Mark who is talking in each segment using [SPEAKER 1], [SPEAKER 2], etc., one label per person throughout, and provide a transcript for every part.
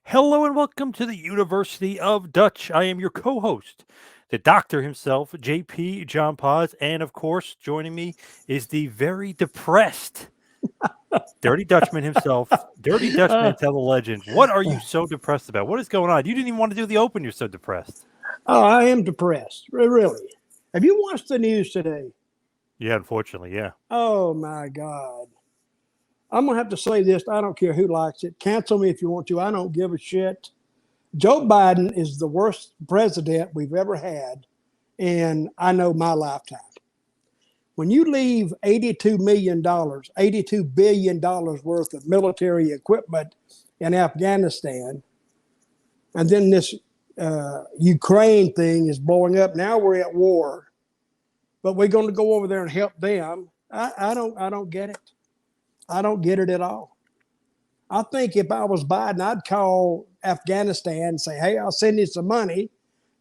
[SPEAKER 1] Hello and welcome to the University of Dutch. I am your co host, the doctor himself, JP John Paz. And of course, joining me is the very depressed Dirty Dutchman himself, Dirty Dutch
[SPEAKER 2] Uh,
[SPEAKER 1] Mantel the legend. What are you so depressed about? What is going on? You didn't even want to do the open. You're so depressed.
[SPEAKER 2] oh, I am depressed. Really. Have you watched the news today?
[SPEAKER 1] Yeah, unfortunately, yeah.
[SPEAKER 2] Oh my God. I'm gonna have to say this. I don't care who likes it. Cancel me if you want to. I don't give a shit. Joe Biden is the worst president we've ever had in I know my lifetime. When you leave $82 million, $82 billion worth of military equipment in Afghanistan, and then this Ukraine thing is blowing up. Now we're at war, but we're going to go over there and help them. I don't get it. I don't get it at all. I think if I was Biden, I'd call Afghanistan and say, "Hey, I'll send you some money.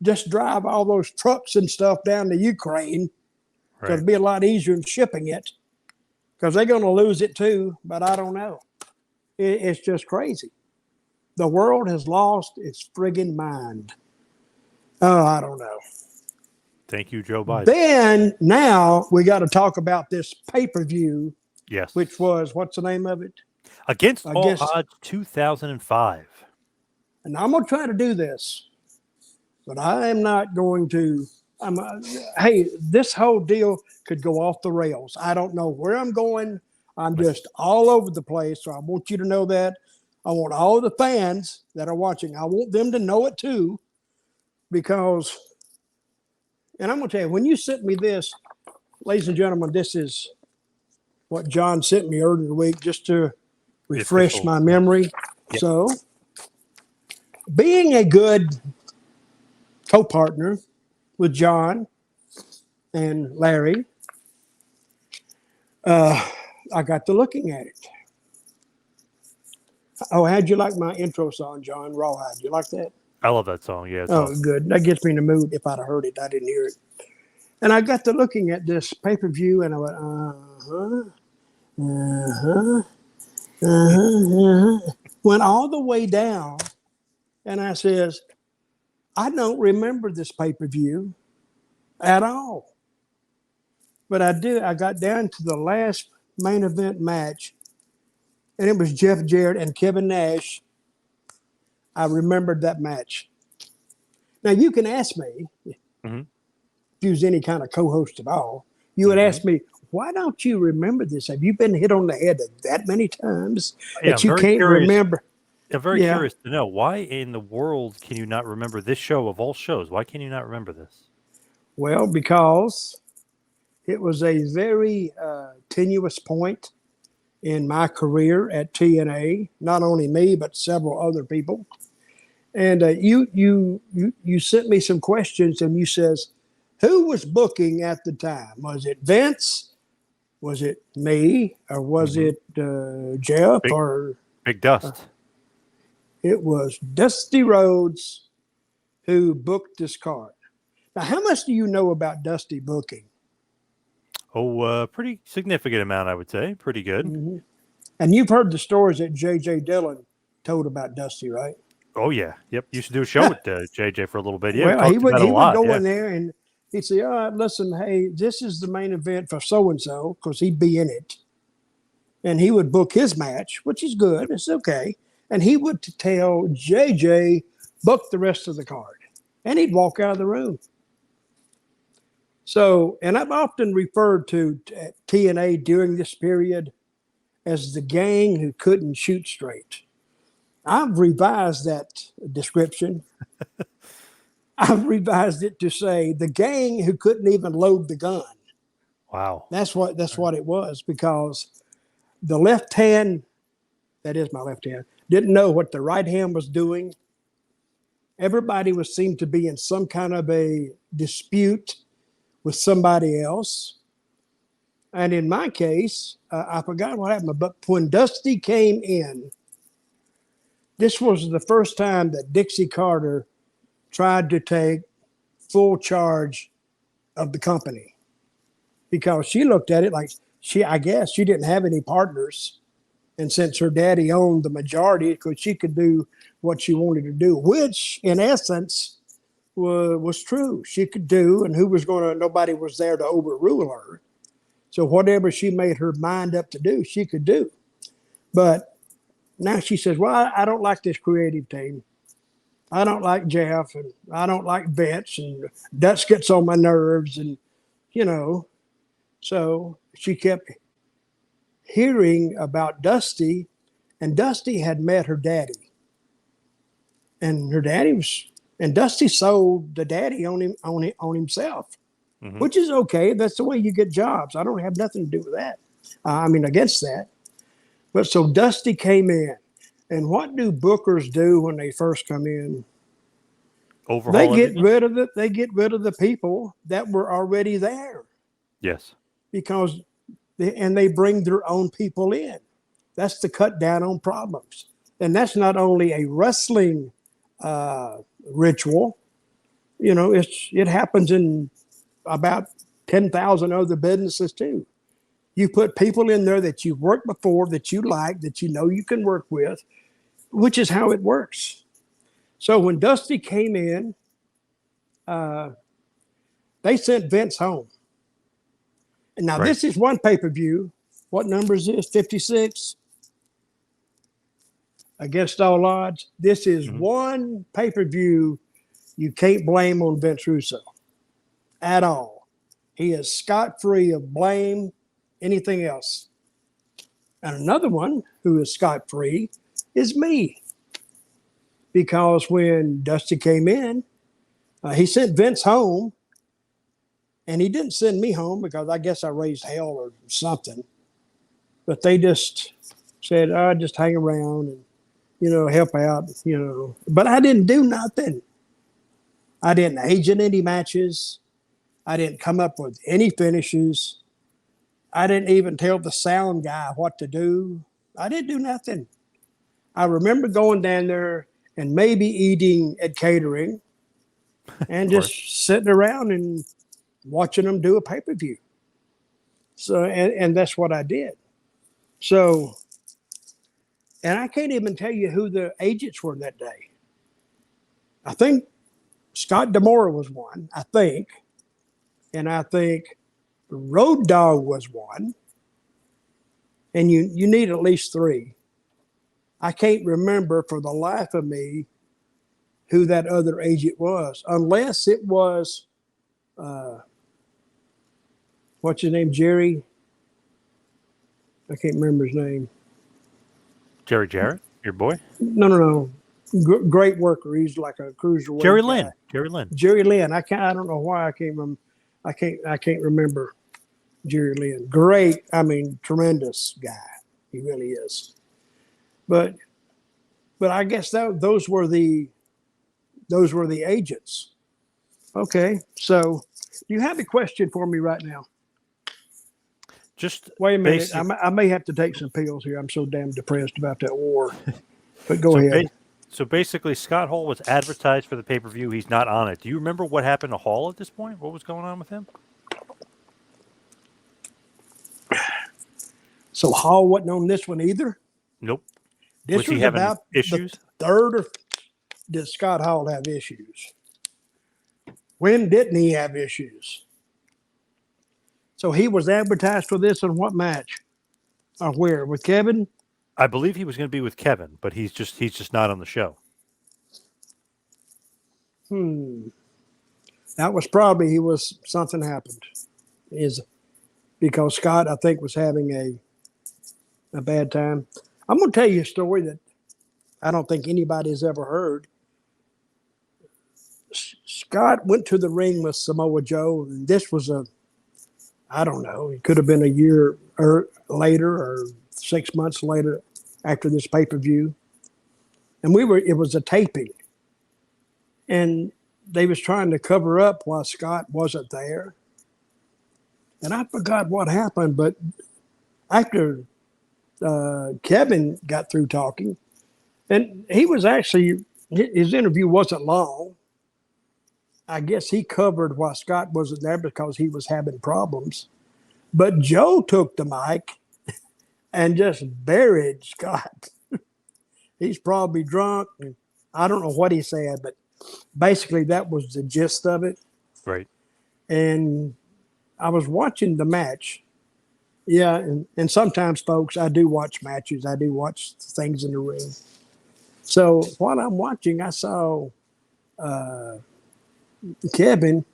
[SPEAKER 2] Just drive all those trucks and stuff down to Ukraine because
[SPEAKER 1] Right.
[SPEAKER 2] it'd be a lot easier than shipping it because they're going to lose it too." But I don't know. It's just crazy. The world has lost its friggin' mind. Oh, I don't know.
[SPEAKER 1] Thank you, Joe Biden.
[SPEAKER 2] Then now we got to talk about this pay-per-view,
[SPEAKER 1] Yes.
[SPEAKER 2] which was what's the name of it?
[SPEAKER 1] Against
[SPEAKER 2] I
[SPEAKER 1] all
[SPEAKER 2] guess,
[SPEAKER 1] odds, 2005.
[SPEAKER 2] and I'm gonna try to do this, but I am not going to. I'm. Hey, this whole deal could go off the rails. I don't know where I'm going. I'm just all over the place. So I want you to know that. I want all the fans that are watching. I want them to know it too, because. And I'm gonna tell you, when you sent me this, ladies and gentlemen, this is what John sent me earlier in the week just to
[SPEAKER 1] The
[SPEAKER 2] refresh
[SPEAKER 1] official.
[SPEAKER 2] my memory.
[SPEAKER 1] Yep.
[SPEAKER 2] So, being a good co partner with John and Larry, I got to looking at it. Oh, how'd you like my intro song, John? Rawhide. You like that?
[SPEAKER 1] I love that song. Yeah, it's
[SPEAKER 2] Oh,
[SPEAKER 1] awesome.
[SPEAKER 2] good. That gets me in the mood. If I'd have heard it, I didn't hear it. And I got to looking at this pay per view and I went, went all the way down. And I says, I don't remember this pay per view at all. But I did. I got down to the last main event match, and it was Jeff Jarrett and Kevin Nash. I remembered that match. Now you can ask me
[SPEAKER 1] Hmm.
[SPEAKER 2] if you was any kind of co-host at all. You would
[SPEAKER 1] Hmm.
[SPEAKER 2] ask me, why don't you remember this? Have you been hit on the head that many times
[SPEAKER 1] Yeah,
[SPEAKER 2] that
[SPEAKER 1] I'm
[SPEAKER 2] you
[SPEAKER 1] very
[SPEAKER 2] can't
[SPEAKER 1] curious.
[SPEAKER 2] remember?
[SPEAKER 1] I'm very
[SPEAKER 2] Yeah.
[SPEAKER 1] curious to know why in the world can you not remember this show of all shows? Why can you not remember this?
[SPEAKER 2] Well, because it was a very tenuous point in my career at TNA. Not only me, but several other people. And you sent me some questions, and you says, who was booking at the time? Was it Vince? Was it me? Or was
[SPEAKER 1] Hmm.
[SPEAKER 2] it Jeff?
[SPEAKER 1] Big
[SPEAKER 2] Or
[SPEAKER 1] Big Dust.
[SPEAKER 2] it was Dusty Rhodes who booked this card. Now, how much do you know about Dusty booking?
[SPEAKER 1] Oh, pretty significant amount, I would say. Pretty good.
[SPEAKER 2] Hmm. And you've heard the stories that J.J. Dillon told about Dusty, right?
[SPEAKER 1] Oh yeah, yep. Used to do a show with JJ for a little bit. Yeah, we
[SPEAKER 2] Well, he
[SPEAKER 1] talked
[SPEAKER 2] would
[SPEAKER 1] about it a
[SPEAKER 2] he would
[SPEAKER 1] lot.
[SPEAKER 2] go
[SPEAKER 1] Yeah,
[SPEAKER 2] in there and he'd say, "All right, listen, hey, this is the main event for so and so," because he'd be in it, and he would book his match, which is good.
[SPEAKER 1] yep.
[SPEAKER 2] It's okay, and he would tell JJ book the rest of the card, and he'd walk out of the room. So, and I've often referred to TNA during this period as the gang who couldn't shoot straight. I've revised that description. I've revised it to say the gang who couldn't even load the gun.
[SPEAKER 1] Wow.
[SPEAKER 2] That's what it was because the left hand, that is my left hand, didn't know what the right hand was doing. Everybody was seemed to be in some kind of a dispute with somebody else. And in my case, I forgot what happened, but when Dusty came in, this was the first time that Dixie Carter tried to take full charge of the company because she looked at it like I guess she didn't have any partners. And since her daddy owned the majority, because she could do what she wanted to do, which in essence was true. She could do, and nobody was there to overrule her. So whatever she made her mind up to do, she could do. But now she says, well, I don't like this creative team. I don't like Jeff, and I don't like Vince, and Dutch gets on my nerves, and you know. So she kept hearing about Dusty, and Dusty had met her daddy, and Dusty sold the daddy on himself, which is okay. That's the way you get jobs. I don't have nothing to do with that. Against that. But so Dusty came in, and what do bookers do when they first come in?
[SPEAKER 1] Overhaul everything?
[SPEAKER 2] They get rid of the people that were already there.
[SPEAKER 1] Yes.
[SPEAKER 2] Because they bring their own people in. That's to cut down on problems. And that's not only a wrestling ritual. It happens in about 10,000 other businesses too. You put people in there that you've worked before, that you like, that you know you can work with, which is how it works. So when Dusty came in, they sent Vince home. And now This is one pay-per-view. What number is this? 56? Against all odds. This is one pay-per-view you can't blame on Vince Russo at all. He is scot-free of blame, anything else. And another one who is scot-free is me. Because when Dusty came in, he sent Vince home, and he didn't send me home because I guess I raised hell or something. But they just said, just hang around and, help out, But I didn't do nothing. I didn't agent any matches. I didn't come up with any finishes. I didn't even tell the sound guy what to do. I didn't do nothing. I remember going down there and maybe eating at catering and just sitting around and watching them do a pay-per-view. So, and that's what I did. So, and I can't even tell you who the agents were that day. I think Scott Demora was one, I think. And I think Road Dogg was one. And you need at least three. I can't remember for the life of me who that other agent was, unless it was, what's his name, Jerry? I can't remember his name.
[SPEAKER 1] Jerry Jarrett, your boy?
[SPEAKER 2] No. Great worker. He's like a cruiserweight.
[SPEAKER 1] Jerry
[SPEAKER 2] guy.
[SPEAKER 1] Lynn.
[SPEAKER 2] Jerry Lynn. I don't know why I can't remember. I can't remember Jerry Lynn. Great. Tremendous guy. He really is. But I guess those were the agents. Okay. So you have a question for me right now?
[SPEAKER 1] Just
[SPEAKER 2] wait a minute. I may have to take some pills here. I'm so damn depressed about that war. But go ahead.
[SPEAKER 1] So basically, Scott Hall was advertised for the pay-per-view. He's not on it. Do you remember what happened to Hall at this point? What was going on with him?
[SPEAKER 2] So Hall wasn't on this one either?
[SPEAKER 1] Nope.
[SPEAKER 2] Was he having about issues? The third or did Scott Hall have issues? When didn't he have issues? So he was advertised for this on what match? Or where? With Kevin?
[SPEAKER 1] I believe he was going to be with Kevin, but he's just not on the show.
[SPEAKER 2] That was probably something happened. Because Scott, I think, was having a bad time. I'm going to tell you a story that I don't think anybody has ever heard. Scott went to the ring with Samoa Joe, and this was I don't know, it could have been a year later or 6 months later after this pay-per-view. And it was a taping. And they was trying to cover up why Scott wasn't there. And I forgot what happened, but after Kevin got through talking, and he was actually, his interview wasn't long. I guess he covered why Scott wasn't there because he was having problems. But Joe took the mic and just buried Scott. He's probably drunk. And I don't know what he said, but basically that was the gist of it.
[SPEAKER 1] Right.
[SPEAKER 2] And I was watching the match. Yeah, and sometimes, folks, I do watch matches. I do watch things in the ring. So while I'm watching, I saw Kevin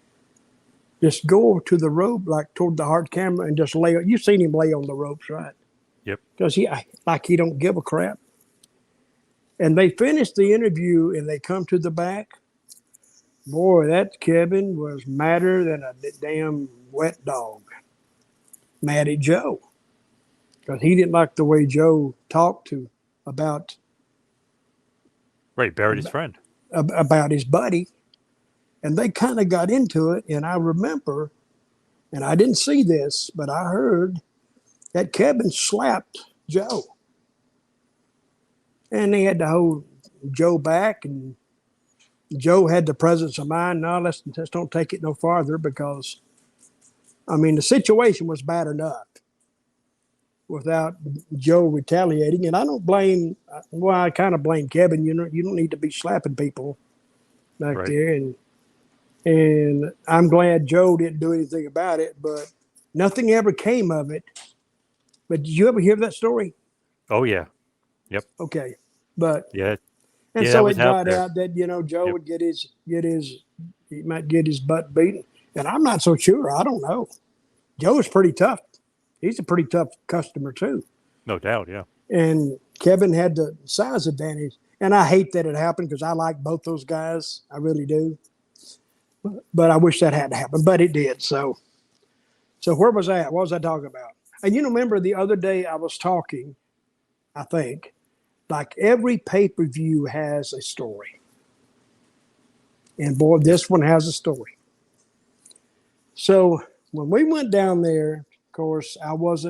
[SPEAKER 2] just go to the rope, like toward the hard camera, and just lay. You've seen him lay on the ropes, right?
[SPEAKER 1] Yep.
[SPEAKER 2] Because he don't give a crap. And they finish the interview, and they come to the back. Boy, that Kevin was madder than a damn wet dog. Mad at Joe because he didn't like the way Joe talked to about
[SPEAKER 1] Right. Buried his friend.
[SPEAKER 2] about his buddy, and they kind of got into it. And I remember, and I didn't see this, but I heard that Kevin slapped Joe, and they had to hold Joe back, and Joe had the presence of mind. No, let's don't take it no farther because, I mean, the situation was bad enough without Joe retaliating. And I don't blame. Well, I kind of blame Kevin. You don't need to be slapping people back
[SPEAKER 1] Right.
[SPEAKER 2] there, and I'm glad Joe didn't do anything about it. But nothing ever came of it. But did you ever hear that story?
[SPEAKER 1] Oh yeah. Yep.
[SPEAKER 2] Okay, but
[SPEAKER 1] Yeah.
[SPEAKER 2] and
[SPEAKER 1] Yeah. That
[SPEAKER 2] so
[SPEAKER 1] was
[SPEAKER 2] it
[SPEAKER 1] out
[SPEAKER 2] got
[SPEAKER 1] there.
[SPEAKER 2] out that Joe
[SPEAKER 1] Yep.
[SPEAKER 2] would he might get his butt beaten, and I'm not so sure. I don't know. Joe's pretty tough. He's a pretty tough customer too.
[SPEAKER 1] No doubt. Yeah.
[SPEAKER 2] And Kevin had the size advantage. And I hate that it happened because I like both those guys. I really do. But I wish that hadn't happened. But it did. So where was I at? What was I talking about? And remember the other day I was talking, I think, like every pay-per-view has a story. And boy, this one has a story. So when we went down there, of course, I was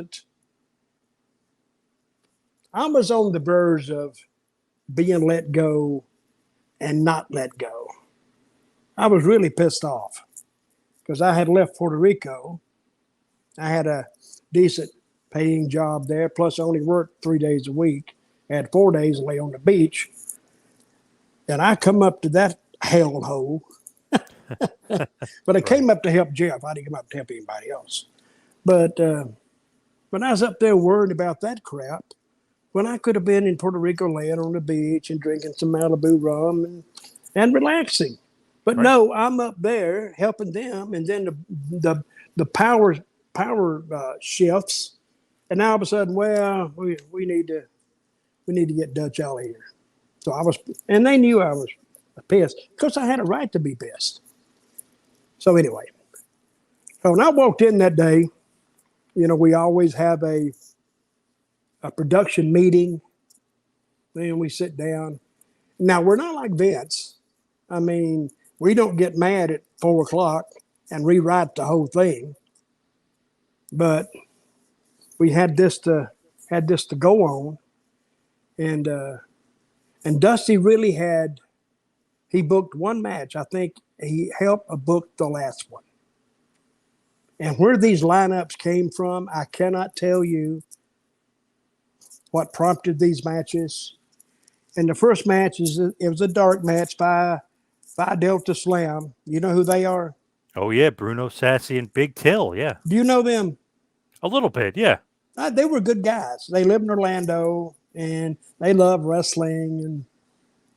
[SPEAKER 2] on the verge of being let go and not let go. I was really pissed off because I had left Puerto Rico. I had a decent paying job there, plus I only worked 3 days a week. I had 4 days to lay on the beach. And I come up to that hellhole. But I
[SPEAKER 1] Right.
[SPEAKER 2] came up to help Jeff. I didn't come up to help anybody else. But when I was up there worried about that crap, when I could have been in Puerto Rico laying on the beach and drinking some Malibu rum and relaxing. But
[SPEAKER 1] Right.
[SPEAKER 2] no, I'm up there helping them, and then the power shifts, and now all of a sudden, well, we need to get Dutch out of here. So I was, and they knew I was pissed because I had a right to be pissed. So anyway, so when I walked in that day, we always have a production meeting, and we sit down. Now we're not like Vince. I mean, we don't get mad at 4 o'clock and rewrite the whole thing. But we had this to go on, and Dusty really he booked one match. I think he helped book the last one. And where these lineups came from, I cannot tell you what prompted these matches. And the first match it was a dark match by Delta Slam. You know who they are?
[SPEAKER 1] Oh yeah. Bruno Sassy and Big Till. Yeah.
[SPEAKER 2] Do you know them?
[SPEAKER 1] A little bit. Yeah.
[SPEAKER 2] They were good guys. They live in Orlando and they love wrestling,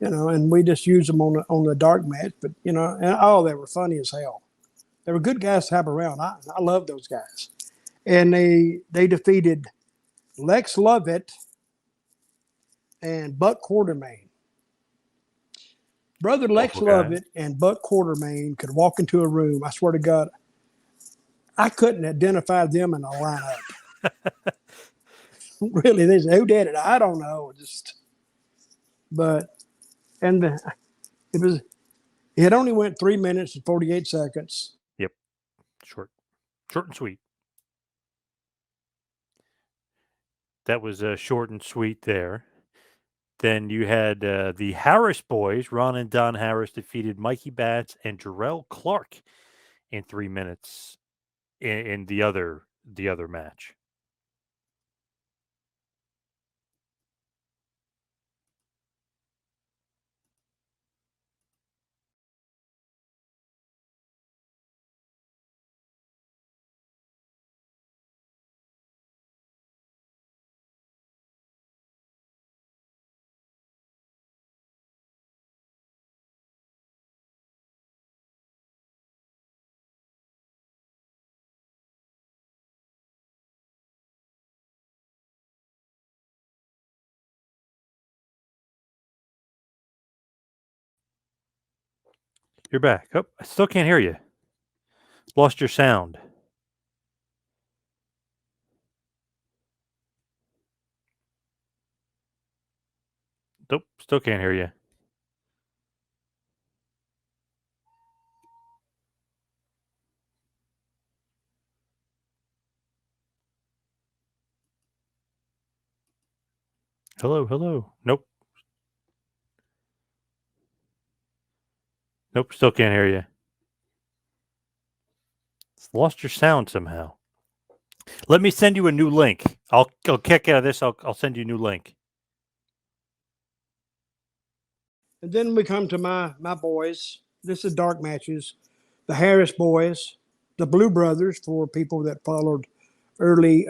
[SPEAKER 2] and we just use them on the dark match. But and they were funny as hell. They were good guys to have around. I love those guys, and they defeated Lex Lovett and Buck Quartermain. Brother Lex
[SPEAKER 1] Awful guys.
[SPEAKER 2] Lovett and Buck Quartermain could walk into a room. I swear to God, I couldn't identify them in a lineup. Really, they said, who did it? I don't know. But and it was it only went 3 minutes and 48 seconds.
[SPEAKER 1] Yep. Short. Short and sweet. That was short and sweet there. Then you had the Harris boys. Ron and Don Harris defeated Mikey Batts and Jarrell Clark in 3 minutes in the other match. You're back. Oh, I still can't hear you. Lost your sound. Nope, still can't hear you. Hello, hello. Nope. Nope, still can't hear you. It's lost your sound somehow. Let me send you a new link. I'll kick out of this. I'll send you a new link.
[SPEAKER 2] And then we come to my boys. This is dark matches. The Harris boys, the Blue Brothers for people that followed early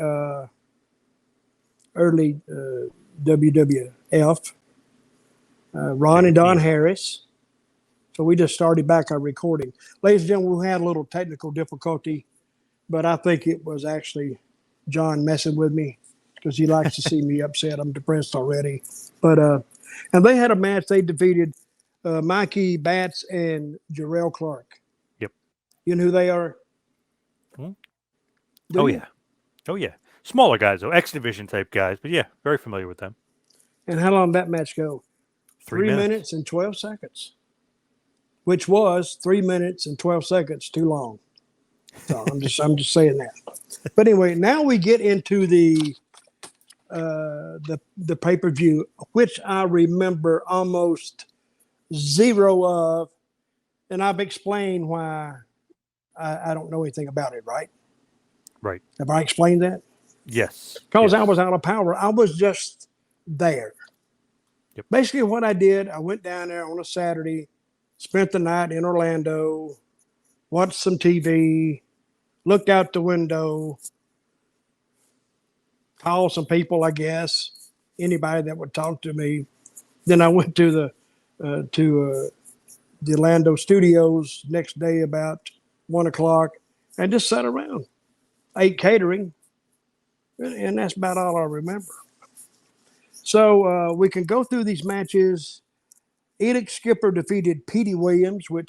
[SPEAKER 2] WWF. Ron and Don Harris. So we just started back our recording. Ladies and gentlemen, we had a little technical difficulty, but I think it was actually John messing with me because he likes to see me upset. I'm depressed already. But and they had a match. They defeated Mikey Batts and Jarrell Clark.
[SPEAKER 1] Yep.
[SPEAKER 2] You know who they are?
[SPEAKER 1] Oh, yeah. Oh, yeah. Smaller guys, though. X Division type guys. But yeah, very familiar with them.
[SPEAKER 2] And how long did that match go?
[SPEAKER 1] 3
[SPEAKER 2] minutes and 12 seconds, which was 3 minutes and 12 seconds too long. So I'm just saying that. But anyway, now we get into the pay-per-view, which I remember almost zero of, and I've explained why I don't know anything about it, right?
[SPEAKER 1] Right.
[SPEAKER 2] Have I explained that?
[SPEAKER 1] Yes.
[SPEAKER 2] Because
[SPEAKER 1] yes.
[SPEAKER 2] I was out of power. I was just there.
[SPEAKER 1] Yep.
[SPEAKER 2] Basically, what I did, I went down there on a Saturday, spent the night in Orlando, watched some TV, looked out the window, called some people, I guess, anybody that would talk to me. Then I went to the Orlando studios next day about 1 o'clock and just sat around, ate catering, and that's about all I remember. So we can go through these matches. Edict Skipper defeated Petey Williams, with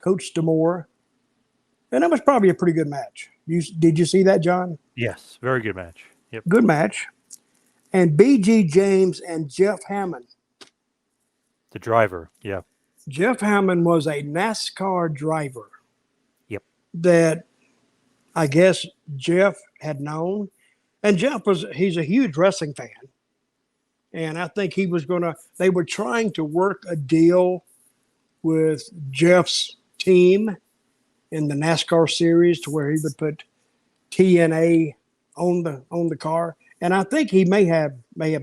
[SPEAKER 2] Coach D'Amore, and that was probably a pretty good match. Did you see that, John?
[SPEAKER 1] Yes, very good match. Yep.
[SPEAKER 2] Good match. And B.G. James and Jeff Hammond.
[SPEAKER 1] The driver, yeah.
[SPEAKER 2] Jeff Hammond was a NASCAR driver.
[SPEAKER 1] Yep.
[SPEAKER 2] That I guess Jeff had known. And he's a huge wrestling fan. And I think they were trying to work a deal with Jeff's team in the NASCAR series to where he would put TNA on the car. And I think he may have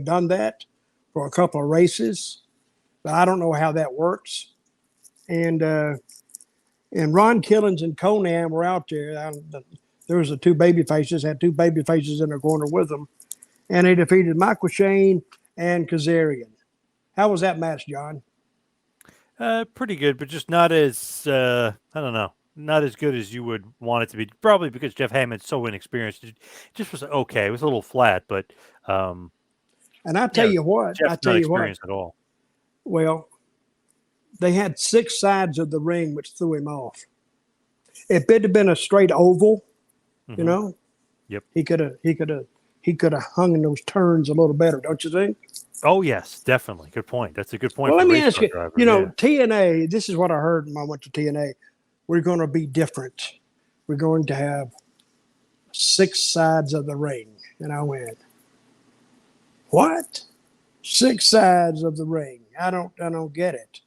[SPEAKER 2] done that for a couple of races, but I don't know how that works. And Ron Killings and Conan were out there. There was had two baby faces in the corner with them, and they defeated Michael Shane and Kazarian. How was that match, John?
[SPEAKER 1] Pretty good, but just not as I don't know, not as good as you would want it to be. Probably because Jeff Hammond's so inexperienced. It just was okay. It was a little flat, but
[SPEAKER 2] and I tell you what,
[SPEAKER 1] Jeff's not experienced at all.
[SPEAKER 2] Well, they had 6 sides of the ring, which threw him off. If it had been a straight oval, you know,
[SPEAKER 1] yep,
[SPEAKER 2] he could have hung in those turns a little better, don't you think?
[SPEAKER 1] Oh yes, definitely. Good point. That's a good point.
[SPEAKER 2] Well, let me ask you.
[SPEAKER 1] Driver.
[SPEAKER 2] TNA. This is what I heard when I went to TNA. We're going to be different. We're going to have 6 sides of the ring, and I went, what? 6 sides of the ring? I don't get it.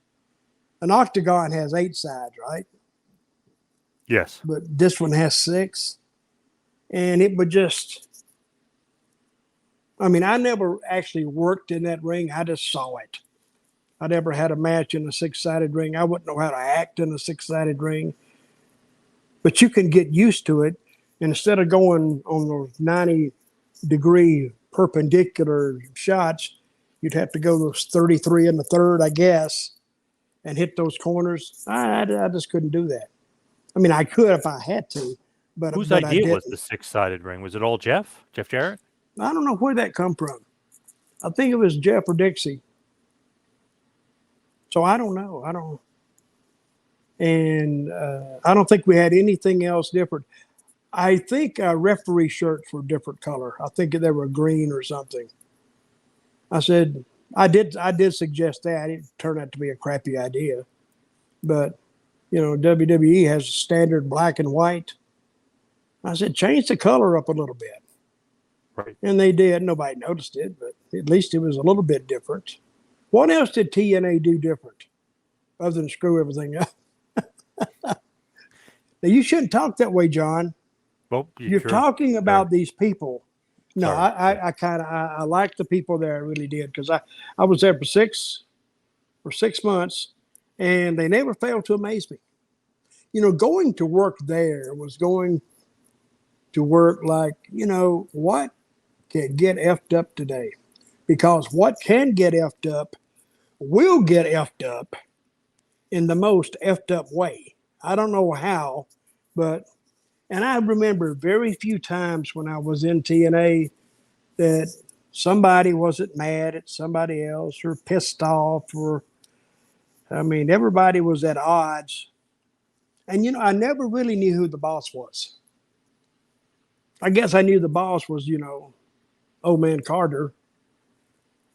[SPEAKER 2] An octagon has 8 sides, right?
[SPEAKER 1] Yes.
[SPEAKER 2] But this one has 6. And it would just, I never actually worked in that ring. I just saw it. I never had a match in a 6-sided ring. I wouldn't know how to act in a 6-sided ring. But you can get used to it. And instead of going on those 90-degree perpendicular shots, you'd have to go those 33 in the third, I guess, and hit those corners. I just couldn't do that. I could if I had to. But
[SPEAKER 1] whose
[SPEAKER 2] but
[SPEAKER 1] idea was the 6-sided ring? Was it all Jeff? Jeff Jarrett?
[SPEAKER 2] I don't know where that come from. I think it was Jeff or Dixie. So I don't know. And I don't think we had anything else different. I think our referee shirts were different color. I think they were green or something. I said, I did suggest that. It turned out to be a crappy idea. But, WWE has standard black and white. I said, change the color up a little bit.
[SPEAKER 1] Right.
[SPEAKER 2] And they did. Nobody noticed it, but at least it was a little bit different. What else did TNA do different other than screw everything up? Now, you shouldn't talk that way, John.
[SPEAKER 1] Well,
[SPEAKER 2] You're
[SPEAKER 1] sure.
[SPEAKER 2] talking about
[SPEAKER 1] Sorry.
[SPEAKER 2] these people. No,
[SPEAKER 1] Sorry.
[SPEAKER 2] I kind of I like the people there. I really did, because I was there for 6 months, and they never failed to amaze me. Going to work there was going to work like, what can get effed up today? Because what can get effed up will get effed up in the most effed up way. I don't know how, but and I remember very few times when I was in TNA that somebody wasn't mad at somebody else or pissed off, or I mean, everybody was at odds. And I never really knew who the boss was. I guess I knew the boss was, old man Carter,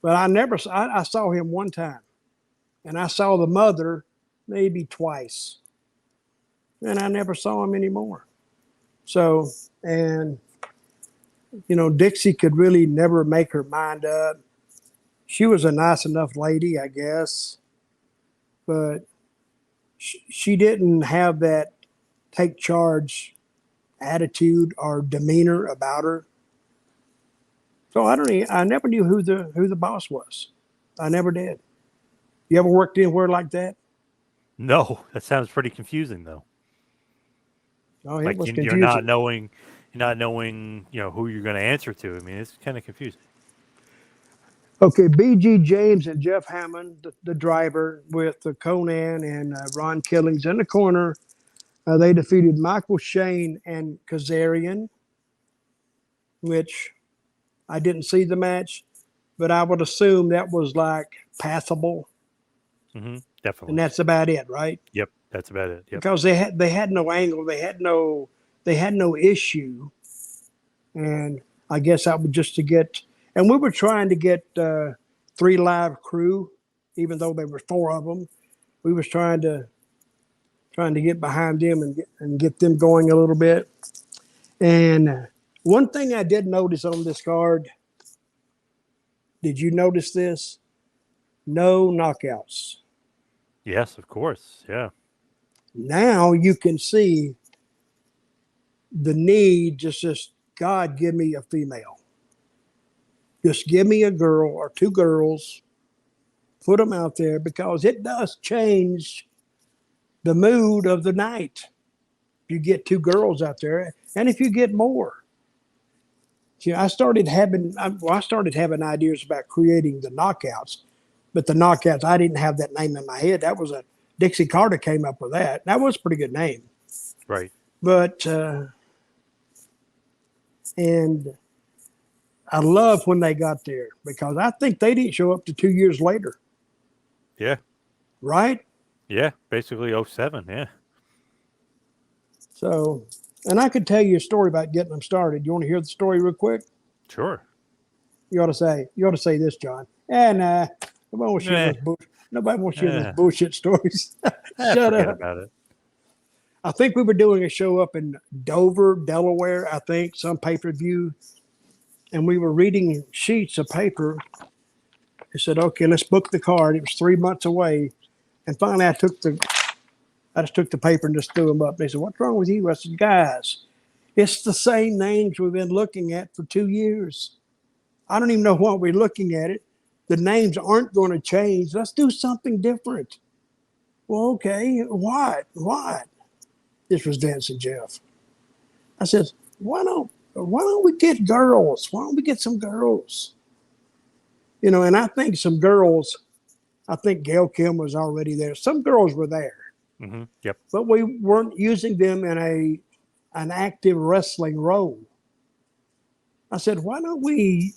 [SPEAKER 2] but I saw him one time, and I saw the mother maybe twice, and I never saw him anymore. So, and Dixie could really never make her mind up. She was a nice enough lady, I guess, but she didn't have that take charge attitude or demeanor about her. So I never knew who the boss was. I never did. You ever worked anywhere like that?
[SPEAKER 1] No, that sounds pretty confusing, though.
[SPEAKER 2] Oh, it
[SPEAKER 1] Like
[SPEAKER 2] was
[SPEAKER 1] you're not
[SPEAKER 2] confusing.
[SPEAKER 1] knowing, who you're going to answer to. I mean, it's kind of confusing.
[SPEAKER 2] Okay, B.G. James and Jeff Hammond, the driver, with Conan and Ron Killings in the corner. They defeated Michael Shane and Kazarian, which I didn't see the match, but I would assume that was like passable, and
[SPEAKER 1] Definitely.
[SPEAKER 2] that's about it, right?
[SPEAKER 1] Yep, that's about it. Yep.
[SPEAKER 2] Because they had no angle, they had no issue, and I guess that was just to get. And we were trying to get 3 Live Crew, even though there were 4 of them. We was trying to get behind them and get them going a little bit. And one thing I did notice on this card, did you notice this? No knockouts.
[SPEAKER 1] Yes, of course. Yeah.
[SPEAKER 2] Now you can see the need, just God, give me a female. Just give me a girl or 2 girls, put them out there, because it does change the mood of the night. You get 2 girls out there, and if you get more. I started having ideas about creating the knockouts, but the knockouts, I didn't have that name in my head. That was Dixie Carter came up with that. That was a pretty good name.
[SPEAKER 1] Right.
[SPEAKER 2] But and I love when they got there, because I think they didn't show up to 2 years later.
[SPEAKER 1] Yeah.
[SPEAKER 2] Right?
[SPEAKER 1] Yeah. Basically 07. Yeah.
[SPEAKER 2] So, and I could tell you a story about getting them started. You want to hear the story real quick?
[SPEAKER 1] Sure.
[SPEAKER 2] You ought to say this, John. And nobody wants to hear
[SPEAKER 1] Eh,
[SPEAKER 2] nobody wants to hear those
[SPEAKER 1] eh,
[SPEAKER 2] bullshit stories. Shut
[SPEAKER 1] forget
[SPEAKER 2] up.
[SPEAKER 1] about it.
[SPEAKER 2] I think we were doing a show up in Dover, Delaware, I think, some pay-per-view. And we were reading sheets of paper. I said, okay, let's book the card. It was 3 months away. And finally I just took the paper and just threw them up. They said, what's wrong with you? I said, guys, it's the same names we've been looking at for 2 years. I don't even know why we're looking at it. The names aren't going to change. Let's do something different. Well, okay, what? What? This was Vince and Jeff. I said, why don't we get girls? Why don't we get some girls? And I think some girls, I think Gail Kim was already there. Some girls were there,
[SPEAKER 1] Yep.
[SPEAKER 2] but we weren't using them in an active wrestling role. I said, why don't we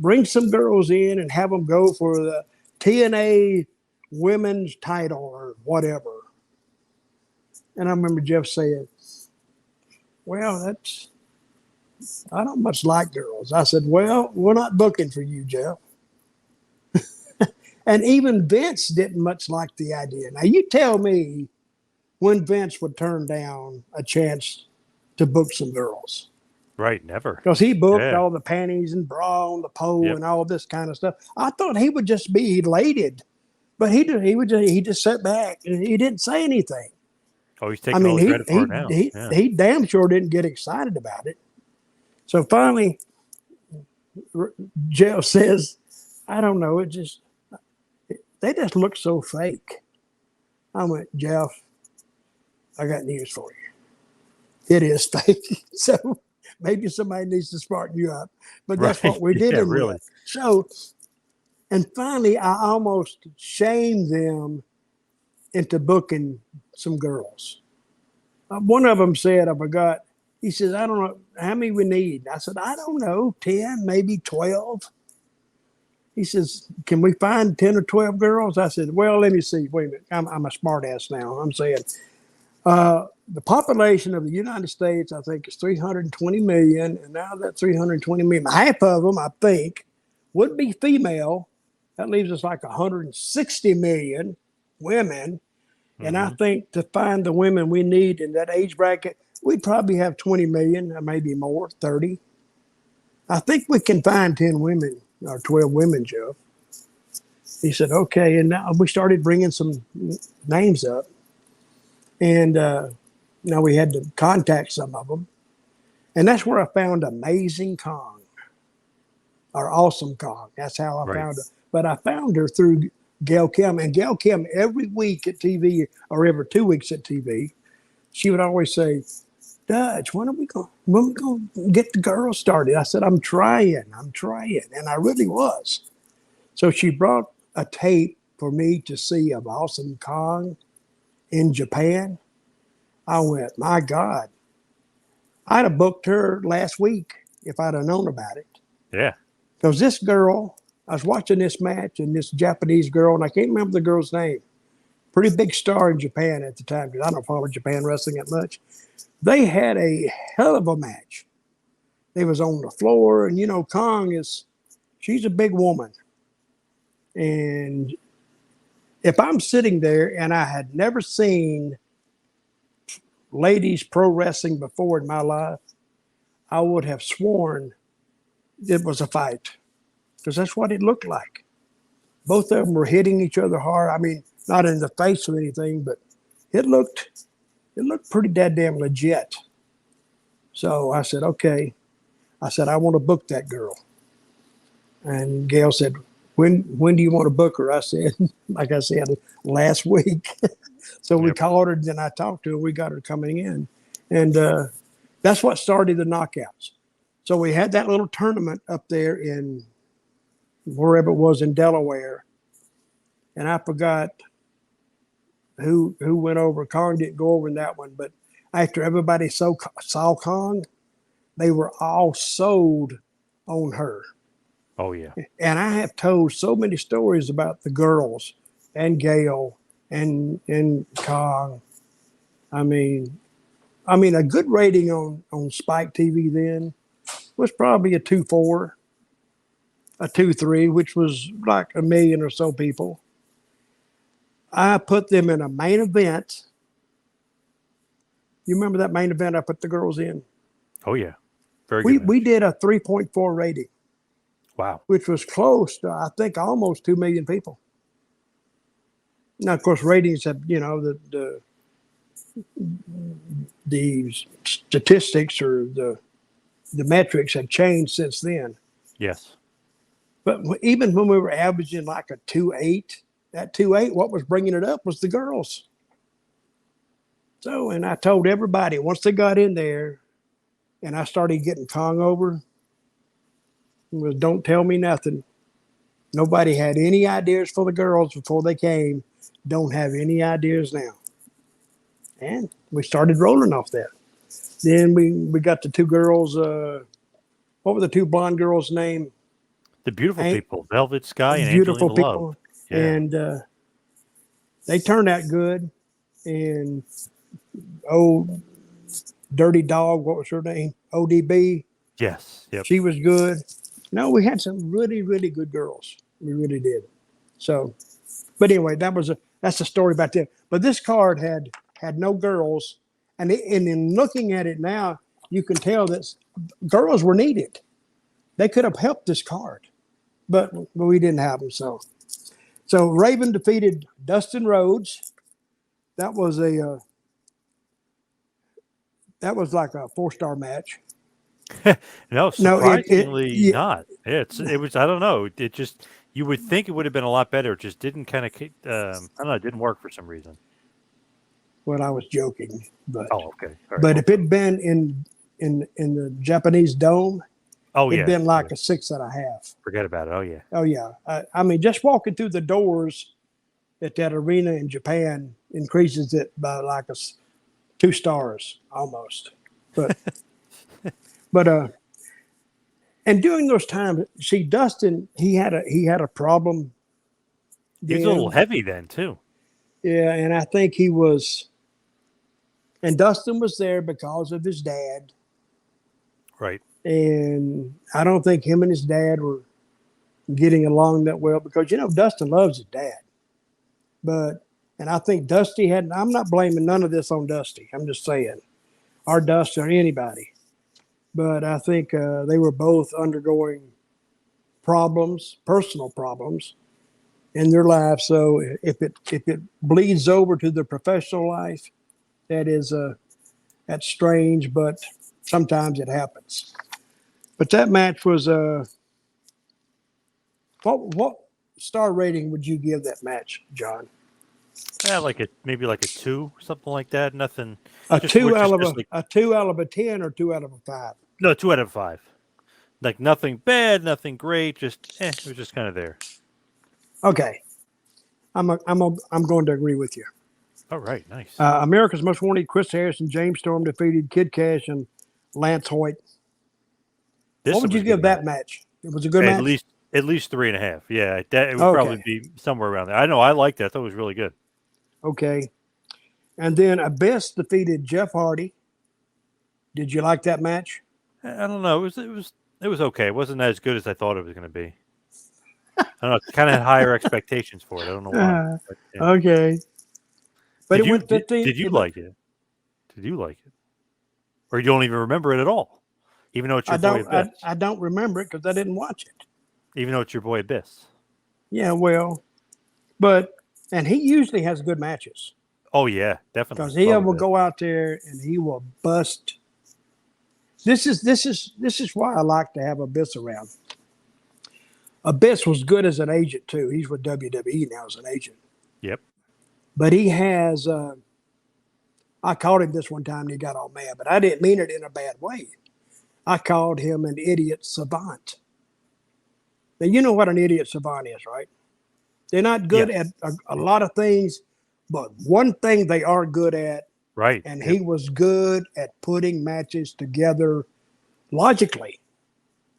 [SPEAKER 2] bring some girls in and have them go for the TNA women's title or whatever? And I remember Jeff saying, well, I don't much like girls. I said, well, we're not booking for you, Jeff. And even Vince didn't much like the idea. Now, you tell me when Vince would turn down a chance to book some girls.
[SPEAKER 1] Right, never.
[SPEAKER 2] Because he booked
[SPEAKER 1] Yeah.
[SPEAKER 2] all the panties and bra on the pole
[SPEAKER 1] Yep.
[SPEAKER 2] and all this kind of stuff. I thought he would just be elated, but he just sat back and he didn't say anything.
[SPEAKER 1] Oh, he's
[SPEAKER 2] I
[SPEAKER 1] taking all
[SPEAKER 2] mean,
[SPEAKER 1] the credit for it now. Yeah.
[SPEAKER 2] he damn sure didn't get excited about it. So finally, Jeff says, "I don't know. They just look so fake." I went, Jeff, I got news for you. It is fake. So maybe somebody needs to spark you up. But that's
[SPEAKER 1] Right.
[SPEAKER 2] what we're
[SPEAKER 1] Yeah,
[SPEAKER 2] dealing
[SPEAKER 1] really.
[SPEAKER 2] with. So, and finally, I almost shamed them into booking some girls. One of them said, I forgot, he says, I don't know how many we need. I said, I don't know, 10, maybe 12. He says, can we find 10 or 12 girls? I said, well, let me see. Wait a minute. I'm a smart ass now. I'm saying the population of the United States, I think, is 320 million. And now that 320 million, half of them, I think, would be female. That leaves us like 160 million women. And I
[SPEAKER 1] Mhm.
[SPEAKER 2] think to find the women we need in that age bracket, we'd probably have 20 million, or maybe more, 30. I think we can find 10 women or 12 women, Joe. He said, okay. And now we started bringing some names up. And now we had to contact some of them. And that's where I found Amazing Kong or Awesome Kong. That's how I
[SPEAKER 1] Right.
[SPEAKER 2] found her. But I found her through Gail Kim. And Gail Kim, every week at TV or every 2 weeks at TV, she would always say, Dutch, when are we going to get the girls started? I said, I'm trying. And I really was. So she brought a tape for me to see of Awesome Kong in Japan. I went, my God, I'd have booked her last week if I'd have known about it.
[SPEAKER 1] Yeah.
[SPEAKER 2] Because this girl, I was watching this match and this Japanese girl, and I can't remember the girl's name. Pretty big star in Japan at the time because I don't follow Japan wrestling that much. They had a hell of a match. They was on the floor, and you know, she's a big woman. And if I'm sitting there and I had never seen ladies pro wrestling before in my life, I would have sworn it was a fight because that's what it looked like. Both of them were hitting each other hard. I mean, not in the face or anything, but it looked pretty damn legit. So I said, okay. I said, I want to book that girl. And Gail said, when do you want to book her? I said, like I said, last week. So we
[SPEAKER 1] Yep.
[SPEAKER 2] called her, and then I talked to her. We got her coming in. And that's what started the knockouts. So we had that little tournament up there in wherever it was in Delaware. And I forgot who went over. Kong didn't go over in that one. But after everybody saw Kong, they were all sold on her.
[SPEAKER 1] Oh, yeah.
[SPEAKER 2] And I have told so many stories about the girls and Gail and Kong. I mean, a good rating on Spike TV then was probably a 2.4, a 2.3, which was like a million or so people. I put them in a main event. You remember that main event I put the girls in?
[SPEAKER 1] Oh, yeah. Very
[SPEAKER 2] We
[SPEAKER 1] good match.
[SPEAKER 2] did a 3.4 rating,
[SPEAKER 1] Wow.
[SPEAKER 2] which was close to, I think, almost 2 million people. Now, of course, ratings have, you know, the statistics or the metrics have changed since then.
[SPEAKER 1] Yes.
[SPEAKER 2] But even when we were averaging like a 2.8, that 2.8, what was bringing it up was the girls. So, and I told everybody once they got in there and I started getting Kong over, it was don't tell me nothing. Nobody had any ideas for the girls before they came. Don't have any ideas now. And we started rolling off that. Then we got the two girls. What were the two blonde girls' name?
[SPEAKER 1] The beautiful people, Velvet Sky and
[SPEAKER 2] Beautiful
[SPEAKER 1] Angelina Love.
[SPEAKER 2] people.
[SPEAKER 1] Yeah.
[SPEAKER 2] And they turned out good. And old Dirty Dog. What was her name? ODB.
[SPEAKER 1] Yes. Yep.
[SPEAKER 2] She was good. No, we had some really, really good girls. We really did. So, but anyway, that's the story about that. But this card had no girls, and in looking at it now, you can tell that girls were needed. They could have helped this card, but we didn't have them. So Raven defeated Dustin Rhodes. That was like a 4-star match.
[SPEAKER 1] No,
[SPEAKER 2] No,
[SPEAKER 1] surprisingly not. It was. I don't know. It just you would think it would have been a lot better. It just didn't kind of. I don't know. It didn't work for some reason.
[SPEAKER 2] Well, I was joking, but
[SPEAKER 1] Oh, okay. All right.
[SPEAKER 2] but if it'd been in the Japanese dome,
[SPEAKER 1] Oh
[SPEAKER 2] it'd
[SPEAKER 1] yeah.
[SPEAKER 2] been like a 6.5.
[SPEAKER 1] Forget about it. Oh yeah.
[SPEAKER 2] Oh yeah. I mean, just walking through the doors at that arena in Japan increases it by like 2 stars almost. But and during those times, see Dustin, he had a problem.
[SPEAKER 1] He was a little heavy then too.
[SPEAKER 2] Yeah, and I think he was. And Dustin was there because of his dad.
[SPEAKER 1] Right.
[SPEAKER 2] And I don't think him and his dad were getting along that well because, Dustin loves his dad. And I think Dusty I'm not blaming none of this on Dusty. I'm just saying, or Dusty or anybody. But I think they were both undergoing personal problems in their lives. So if it bleeds over to the professional life, that's strange, but sometimes it happens. But that match was what star rating would you give that match, John?
[SPEAKER 1] Yeah, maybe like a 2, something like that. Nothing.
[SPEAKER 2] A 2 out of a 10 or 2 out of a 5?
[SPEAKER 1] No, 2 out of 5. Like nothing bad, nothing great. Just it was just kind of there.
[SPEAKER 2] Okay, I'm going to agree with you.
[SPEAKER 1] All right, nice.
[SPEAKER 2] America's Most Wanted, Chris Harris and James Storm defeated Kid Cash and Lance Hoyt. What would you give that match? It was a good match?
[SPEAKER 1] At least 3.5. Yeah, it would probably be somewhere around there. I know, I liked that. I thought it was really good.
[SPEAKER 2] Okay. And then Abyss defeated Jeff Hardy. Did you like that match?
[SPEAKER 1] I don't know. It was okay. It wasn't as good as I thought it was going to be. I don't know. Kind of had higher expectations for it. I don't know why. But, yeah.
[SPEAKER 2] Okay. But
[SPEAKER 1] did
[SPEAKER 2] it went 15.
[SPEAKER 1] Did you like it? Did you like it? Or you don't even remember it at all? Even though it's your boy Abyss.
[SPEAKER 2] I don't remember it because I didn't watch it.
[SPEAKER 1] Even though it's your boy Abyss.
[SPEAKER 2] Yeah, well, and he usually has good matches.
[SPEAKER 1] Oh yeah, definitely.
[SPEAKER 2] Because he will go out there and he will bust. This is why I like to have Abyss around. Abyss was good as an agent too. He's with WWE now as an agent.
[SPEAKER 1] Yep.
[SPEAKER 2] But he has. I called him this one time and he got all mad, but I didn't mean it in a bad way. I called him an idiot savant. Now, you know what an idiot savant is, right? They're not good at a lot of things, but one thing they are good at.
[SPEAKER 1] Right.
[SPEAKER 2] And he was good at putting matches together logically.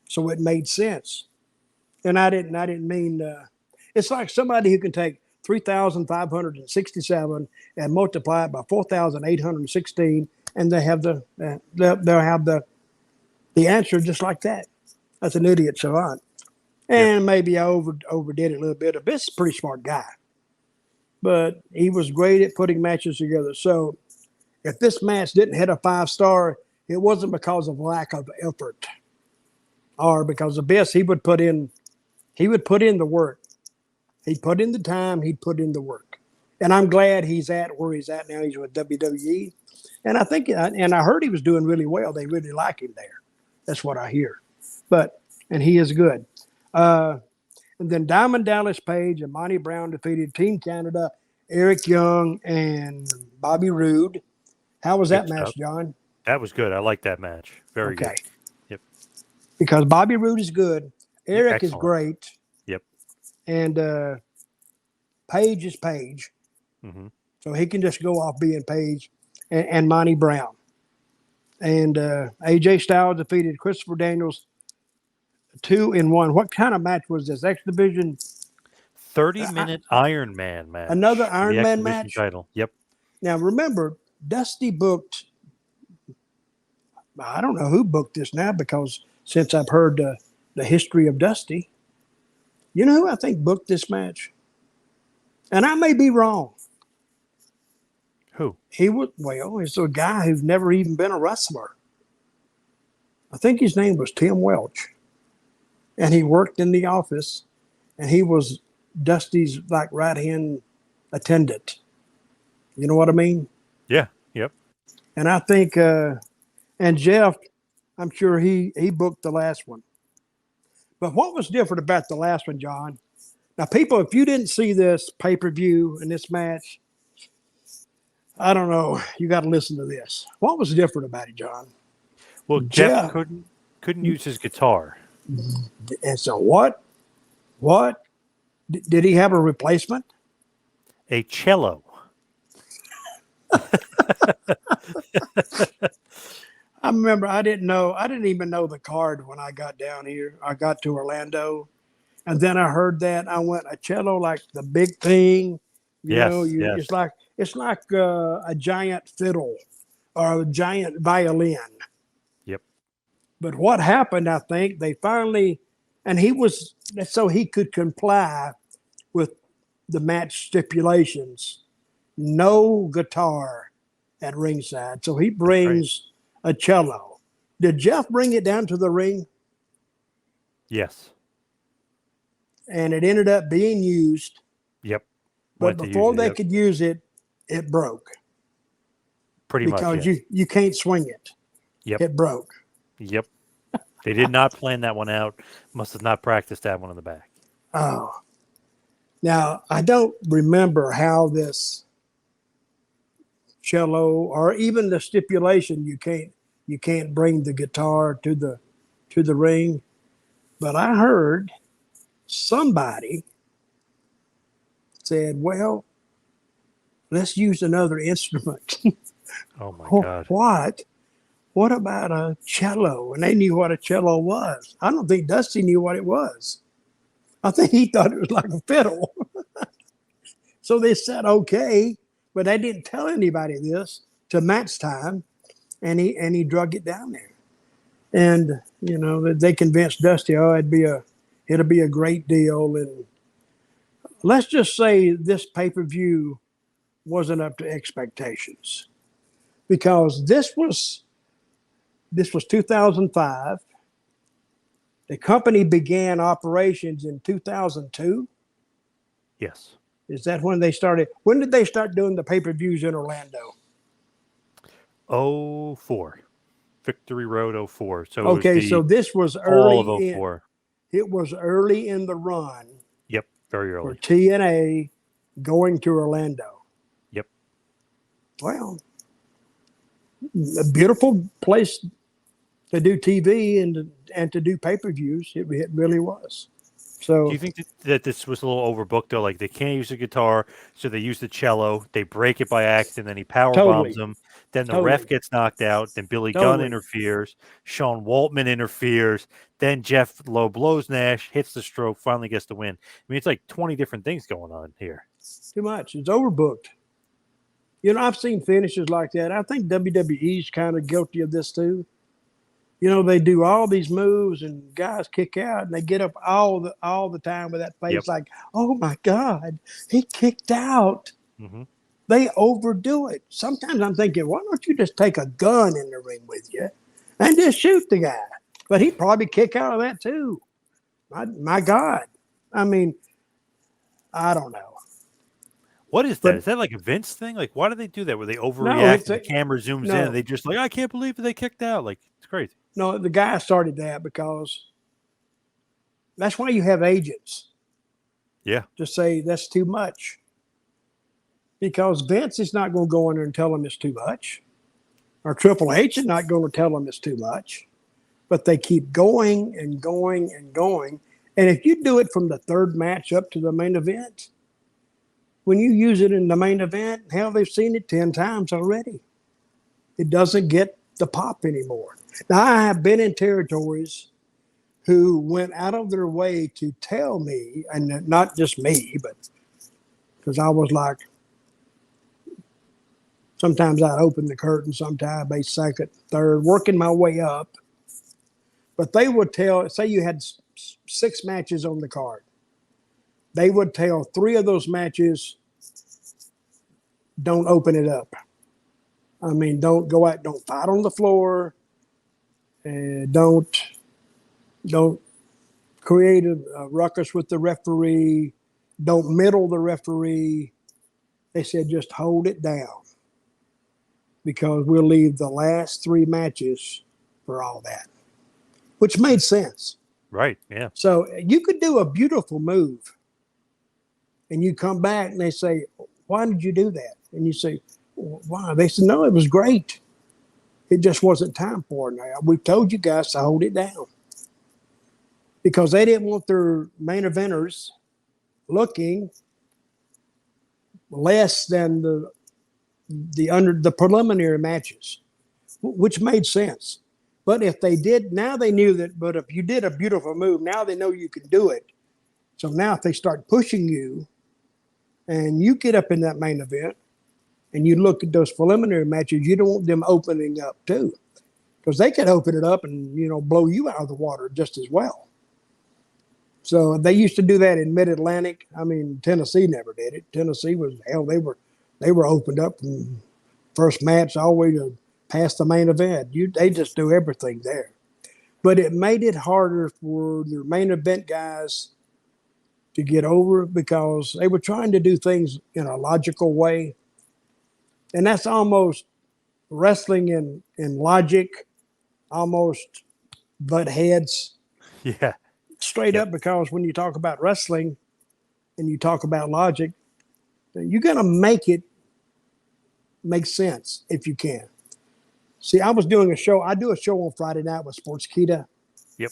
[SPEAKER 2] So it made sense. And I didn't mean, it's like somebody who can take 3,567 and multiply it by 4,816, and they'll have the answer just like that. That's an idiot savant. And maybe I overdid it a little bit. Abyss is a pretty smart guy. But he was great at putting matches together. So if this match didn't hit a 5-star, it wasn't because of lack of effort or because Abyss, he would put in the work. He'd put in the time, he'd put in the work. And I'm glad he's at where he's at now. He's with WWE. And I heard he was doing really well. They really like him there. That's what I hear. And he is good. And then Diamond Dallas Page and Monty Brown defeated Team Canada, Eric Young and Bobby Roode. How was that match, John?
[SPEAKER 1] That was good. I like that match. Very good. Yep.
[SPEAKER 2] Because Bobby Roode is good. Eric is great.
[SPEAKER 1] Yep.
[SPEAKER 2] And Page is Page.
[SPEAKER 1] Mm-hmm.
[SPEAKER 2] So he can just go off being Page and Monty Brown. And AJ Styles defeated Christopher Daniels 2-1. What kind of match was this? X Division
[SPEAKER 1] 30-minute Iron Man match.
[SPEAKER 2] Another Iron Man match?
[SPEAKER 1] Title. Yep.
[SPEAKER 2] Now remember, Dusty booked, I don't know who booked this now because since I've heard the history of Dusty, you know who I think booked this match? And I may be wrong.
[SPEAKER 1] Who?
[SPEAKER 2] He's a guy who's never even been a wrestler. I think his name was Tim Welch. And he worked in the office and he was Dusty's like right hand attendant. You know what I mean?
[SPEAKER 1] Yeah. Yep.
[SPEAKER 2] And I think, and Jeff, I'm sure he booked the last one. But what was different about the last one, John? Now, people, if you didn't see this pay-per-view and this match, I don't know. You got to listen to this. What was different about it, John?
[SPEAKER 1] Well, Jeff couldn't use his guitar.
[SPEAKER 2] And so what? What? Did he have a replacement?
[SPEAKER 1] A cello.
[SPEAKER 2] I remember I didn't even know the card when I got down here. I got to Orlando, and then I heard that. I went, a cello, like the big thing.
[SPEAKER 1] Yes.
[SPEAKER 2] It's like a giant fiddle or a giant violin.
[SPEAKER 1] Yep.
[SPEAKER 2] But what happened, I think, they finally, and so he could comply with the match stipulations. No guitar at ringside. So he brings a cello. Did Jeff bring it down to the ring?
[SPEAKER 1] Yes.
[SPEAKER 2] And it ended up being used.
[SPEAKER 1] Yep.
[SPEAKER 2] But before they could use it, it broke.
[SPEAKER 1] Pretty much.
[SPEAKER 2] Because you can't swing it.
[SPEAKER 1] Yep.
[SPEAKER 2] It broke.
[SPEAKER 1] Yep. They did not plan that one out. Must have not practiced that one in the back.
[SPEAKER 2] Oh. Now, I don't remember how this cello or even the stipulation you can't bring the guitar to the ring. But I heard somebody said, well, let's use another instrument.
[SPEAKER 1] Oh my God.
[SPEAKER 2] What about a cello? And they knew what a cello was. I don't think Dusty knew what it was. I think he thought it was like a fiddle. So they said, okay, but they didn't tell anybody this till match time. And he drug it down there. And, you know, they convinced Dusty, oh, it'll be a great deal. And let's just say this pay-per-view wasn't up to expectations because this was 2005. The company began operations in 2002.
[SPEAKER 1] Yes.
[SPEAKER 2] Is that when they started? When did they start doing the pay-per-views in Orlando?
[SPEAKER 1] 04. Victory Road 04. So
[SPEAKER 2] okay, so this was
[SPEAKER 1] early of 04.
[SPEAKER 2] It was early in the run.
[SPEAKER 1] Yep, very early.
[SPEAKER 2] For TNA going to Orlando.
[SPEAKER 1] Yep.
[SPEAKER 2] Well, a beautiful place to do TV and to do pay-per-views. It really was. So,
[SPEAKER 1] do you think that this was a little overbooked though? Like they can't use the guitar, so they use the cello. They break it by accident. Then he power bombs them. Then the ref gets knocked out. Then Billy Gunn interferes. Sean Waltman interferes. Then Jeff Lowe blows Nash, hits the stroke, finally gets the win. I mean, it's like 20 different things going on here.
[SPEAKER 2] Too much. It's overbooked. You know, I've seen finishes like that. I think WWE's kind of guilty of this too. You know, they do all these moves and guys kick out and they get up all the time with that face like, oh my God, he kicked out.
[SPEAKER 1] Mm-hmm.
[SPEAKER 2] They overdo it. Sometimes I'm thinking, why don't you just take a gun in the ring with you and just shoot the guy? But he'd probably kick out of that too. My God. I mean, I don't know.
[SPEAKER 1] What is that? Is that like a Vince thing? Like, why do they do that? Where they overreact and the camera zooms in and they just like, I can't believe they kicked out. Like, it's crazy.
[SPEAKER 2] No, the guy started that because that's why you have agents.
[SPEAKER 1] Yeah.
[SPEAKER 2] To say that's too much. Because Vince is not going to go in there and tell him it's too much. Or Triple H is not going to tell him it's too much. But they keep going and going and going. And if you do it from the third match up to the main event, when you use it in the main event, hell, they've seen it 10 times already. It doesn't get the pop anymore. Now, I have been in territories who went out of their way to tell me, and not just me, but because I was like, Sometimes I'd open the curtain, sometimes I'd be second, third, working my way up. But they would tell, say you had 6 matches on the card, they would tell 3 of those matches, don't open it up. I mean, don't go out, don't fight on the floor, and don't create a ruckus with the referee, don't middle the referee. They said just hold it down because we'll leave the last 3 matches for all that, which made sense.
[SPEAKER 1] Right. Yeah.
[SPEAKER 2] So you could do a beautiful move and you come back and they say, why did you do that? And you say, why? They said, no, it was great. It just wasn't time for it. Now, we told you guys to hold it down because they didn't want their main eventers looking less than the preliminary matches, which made sense. But if they did, now they knew that. But if you did a beautiful move, now they know you can do it. So now if they start pushing you and you get up in that main event and you look at those preliminary matches, you don't want them opening up too, because they could open it up and, blow you out of the water just as well. So they used to do that in Mid-Atlantic. I mean, Tennessee never did it. Tennessee was, hell, they were opened up from first match all the way to past the main event. They just do everything there. But it made it harder for their main event guys to get over because they were trying to do things in a logical way. And that's almost wrestling in logic, almost butt heads.
[SPEAKER 1] Yeah.
[SPEAKER 2] Straight up, because when you talk about wrestling and you talk about logic, you're going to make it make sense if you can. See, I was doing a show. I do a show on Friday night with Sportskeeda.
[SPEAKER 1] Yep.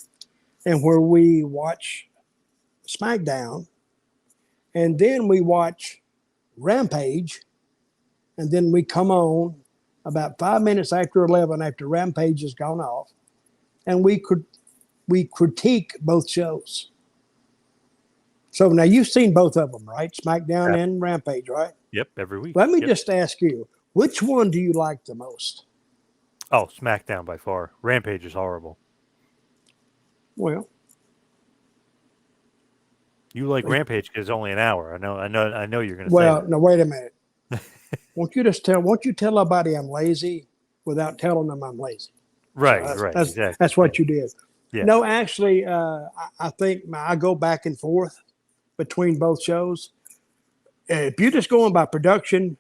[SPEAKER 2] And where we watch SmackDown, and then we watch Rampage, and then we come on about 5 minutes after 11, after Rampage has gone off, and we critique both shows. So now you've seen both of them, right? SmackDown and Rampage, right?
[SPEAKER 1] Yep. Every week.
[SPEAKER 2] Let me just ask you, which one do you like the most?
[SPEAKER 1] Oh, SmackDown by far. Rampage is horrible.
[SPEAKER 2] Well,
[SPEAKER 1] you like Rampage because it's only an hour. I know you're going to say
[SPEAKER 2] well, no, wait a minute. Won't you tell everybody I'm lazy without telling them I'm lazy?
[SPEAKER 1] Right,
[SPEAKER 2] So
[SPEAKER 1] right. Exactly.
[SPEAKER 2] That's what you did.
[SPEAKER 1] Yeah.
[SPEAKER 2] No, actually, I think I go back and forth between both shows. If you're just going by production,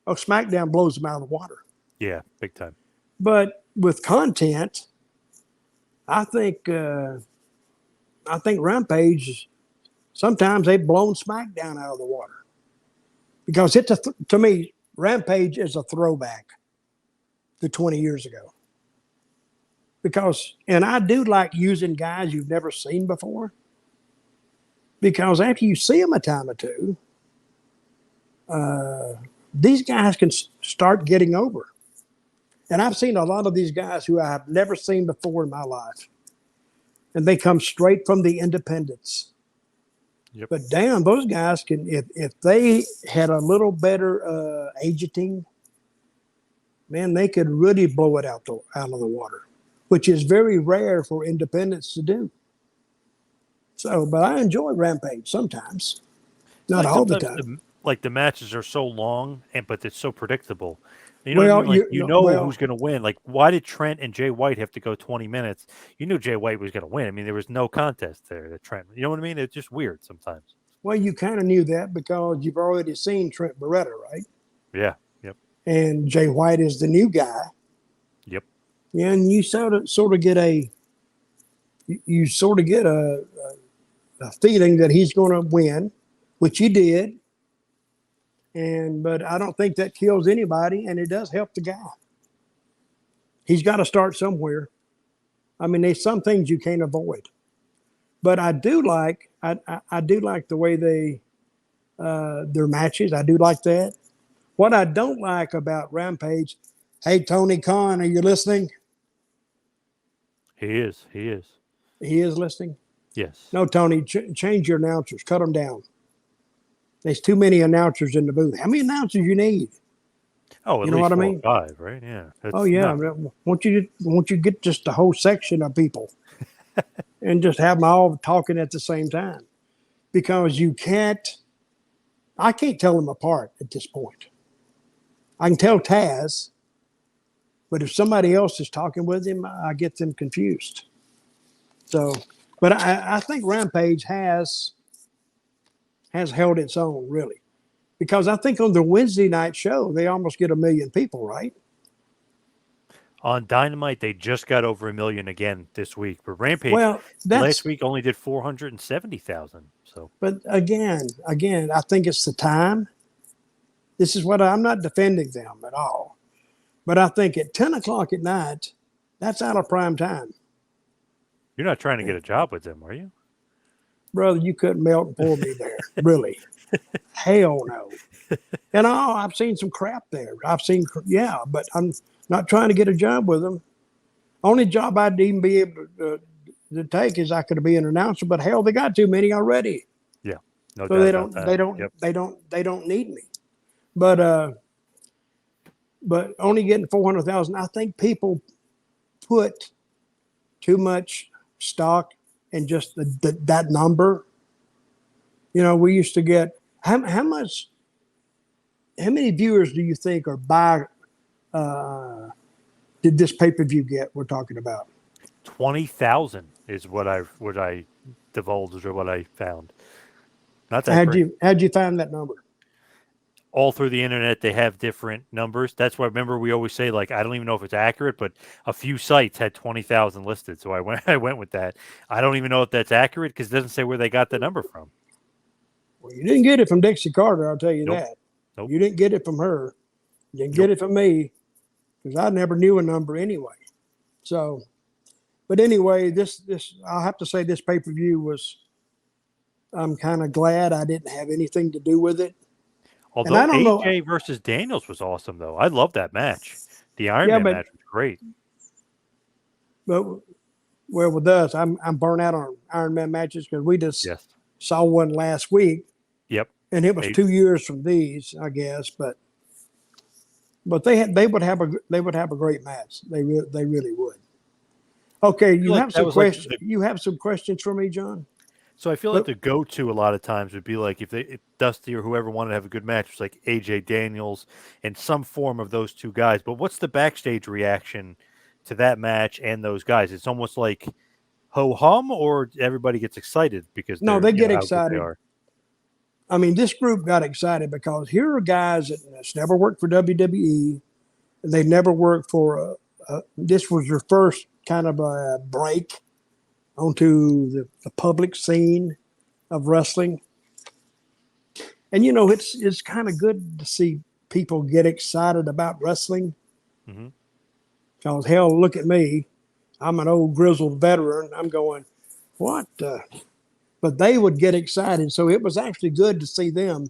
[SPEAKER 2] SmackDown blows them out of the water.
[SPEAKER 1] Yeah, big time.
[SPEAKER 2] But with content, I think Rampage, sometimes they've blown SmackDown out of the water because to me, Rampage is a throwback to 20 years ago. And I do like using guys you've never seen before, because after you see them a time or two, these guys can start getting over. And I've seen a lot of these guys who I have never seen before in my life, and they come straight from the independents.
[SPEAKER 1] Yep.
[SPEAKER 2] But damn, those guys can, if they had a little better agenting, man, they could really blow it out of the water, which is very rare for independents to do. So, but I enjoy Rampage sometimes, not all the time.
[SPEAKER 1] The matches are so long, but it's so predictable. You
[SPEAKER 2] Well,
[SPEAKER 1] know what I mean? You know who's going to win. Like, why did Trent and Jay White have to go 20 minutes? You knew Jay White was going to win. I mean, there was no contest there that Trent. You know what I mean? It's just weird sometimes.
[SPEAKER 2] Well, you kind of knew that because you've already seen Trent Beretta, right?
[SPEAKER 1] Yeah. Yep.
[SPEAKER 2] And Jay White is the new guy.
[SPEAKER 1] Yep.
[SPEAKER 2] And you sort of get a feeling that he's going to win, which he did. But I don't think that kills anybody, and it does help the guy. He's got to start somewhere. I mean, there's some things you can't avoid, but I do like the way their matches. I do like that. What I don't like about Rampage, hey Tony Khan, are you listening?
[SPEAKER 1] He is.
[SPEAKER 2] He is listening.
[SPEAKER 1] Yes.
[SPEAKER 2] No, Tony, change your announcers. Cut them down. There's too many announcers in the booth. How many announcers you need?
[SPEAKER 1] Oh, at
[SPEAKER 2] You know
[SPEAKER 1] least
[SPEAKER 2] what I
[SPEAKER 1] four or
[SPEAKER 2] mean?
[SPEAKER 1] five, right? Yeah,
[SPEAKER 2] Oh
[SPEAKER 1] that's
[SPEAKER 2] yeah.
[SPEAKER 1] not.
[SPEAKER 2] Won't you get just a whole section of people and just have them all talking at the same time? Because I can't tell them apart at this point. I can tell Taz, but if somebody else is talking with him, I get them confused. So, but I think Rampage has held its own really, because I think on the Wednesday night show they almost get 1 million people, right?
[SPEAKER 1] On Dynamite, they just got over 1 million again this week. But Rampage
[SPEAKER 2] Well,
[SPEAKER 1] last
[SPEAKER 2] that's
[SPEAKER 1] week only did 470,000. So
[SPEAKER 2] but again, I think it's the time. This is what I'm not defending them at all, but I think at 10 o'clock at night, that's out of prime time.
[SPEAKER 1] you're not trying to get a job with them, are you?
[SPEAKER 2] Brother, you couldn't melt and pour me there. Really. Hell no. And I've seen some crap there. Yeah, but I'm not trying to get a job with them. Only job I'd even be able to take is I could be an announcer, but hell, they got too many already.
[SPEAKER 1] Yeah, no
[SPEAKER 2] So
[SPEAKER 1] doubt about that. Yep.
[SPEAKER 2] they don't need me. But only getting 400,000, I think people put too much stock in just that number. You know, we used to get how many viewers do you think are by did this pay-per-view get we're talking about?
[SPEAKER 1] 20,000 is what I divulged or what I found. Not that great.
[SPEAKER 2] How'd you find that number?
[SPEAKER 1] All through the internet, they have different numbers. That's why remember we always say like I don't even know if it's accurate, but a few sites had 20,000 listed, so I went I went with that. I don't even know if that's accurate because it doesn't say where they got the number from.
[SPEAKER 2] Well, you didn't get it from Dixie Carter, I'll tell you
[SPEAKER 1] Nope.
[SPEAKER 2] that.
[SPEAKER 1] Nope.
[SPEAKER 2] You didn't get it from her. You didn't
[SPEAKER 1] Nope.
[SPEAKER 2] get it from me because I never knew a number anyway. So, but anyway, this I'll have to say this pay-per-view was. I'm kind of glad I didn't have anything to do with it. And I
[SPEAKER 1] Although
[SPEAKER 2] don't know.
[SPEAKER 1] AJ versus Daniels was awesome though. I love that match. The Iron
[SPEAKER 2] Yeah,
[SPEAKER 1] Man
[SPEAKER 2] but
[SPEAKER 1] match was great.
[SPEAKER 2] but well, with us, I'm burnt out on Iron Man matches because we just
[SPEAKER 1] Yes.
[SPEAKER 2] saw one last week,
[SPEAKER 1] Yep.
[SPEAKER 2] and it was
[SPEAKER 1] A-
[SPEAKER 2] 2 years from these, I guess. But they would have a great match. They really would. Okay,
[SPEAKER 1] I feel like that was like the
[SPEAKER 2] You have some questions for me, John.
[SPEAKER 1] so I feel like
[SPEAKER 2] But
[SPEAKER 1] the go-to a lot of times would be like if Dusty or whoever wanted to have a good match, it's like AJ Daniels and some form of those two guys. But what's the backstage reaction to that match and those guys? It's almost like ho hum, or everybody gets excited because
[SPEAKER 2] no,
[SPEAKER 1] they're
[SPEAKER 2] they get
[SPEAKER 1] how good they
[SPEAKER 2] excited.
[SPEAKER 1] are.
[SPEAKER 2] I mean, this group got excited because here are guys that's never worked for WWE. They never worked for this was their first kind of a break onto the public scene of wrestling. And you know, it's kind of good to see people get excited about wrestling.
[SPEAKER 1] Hmm.
[SPEAKER 2] Because hell, look at me. I'm an old grizzled veteran. I'm going, what? But they would get excited. So it was actually good to see them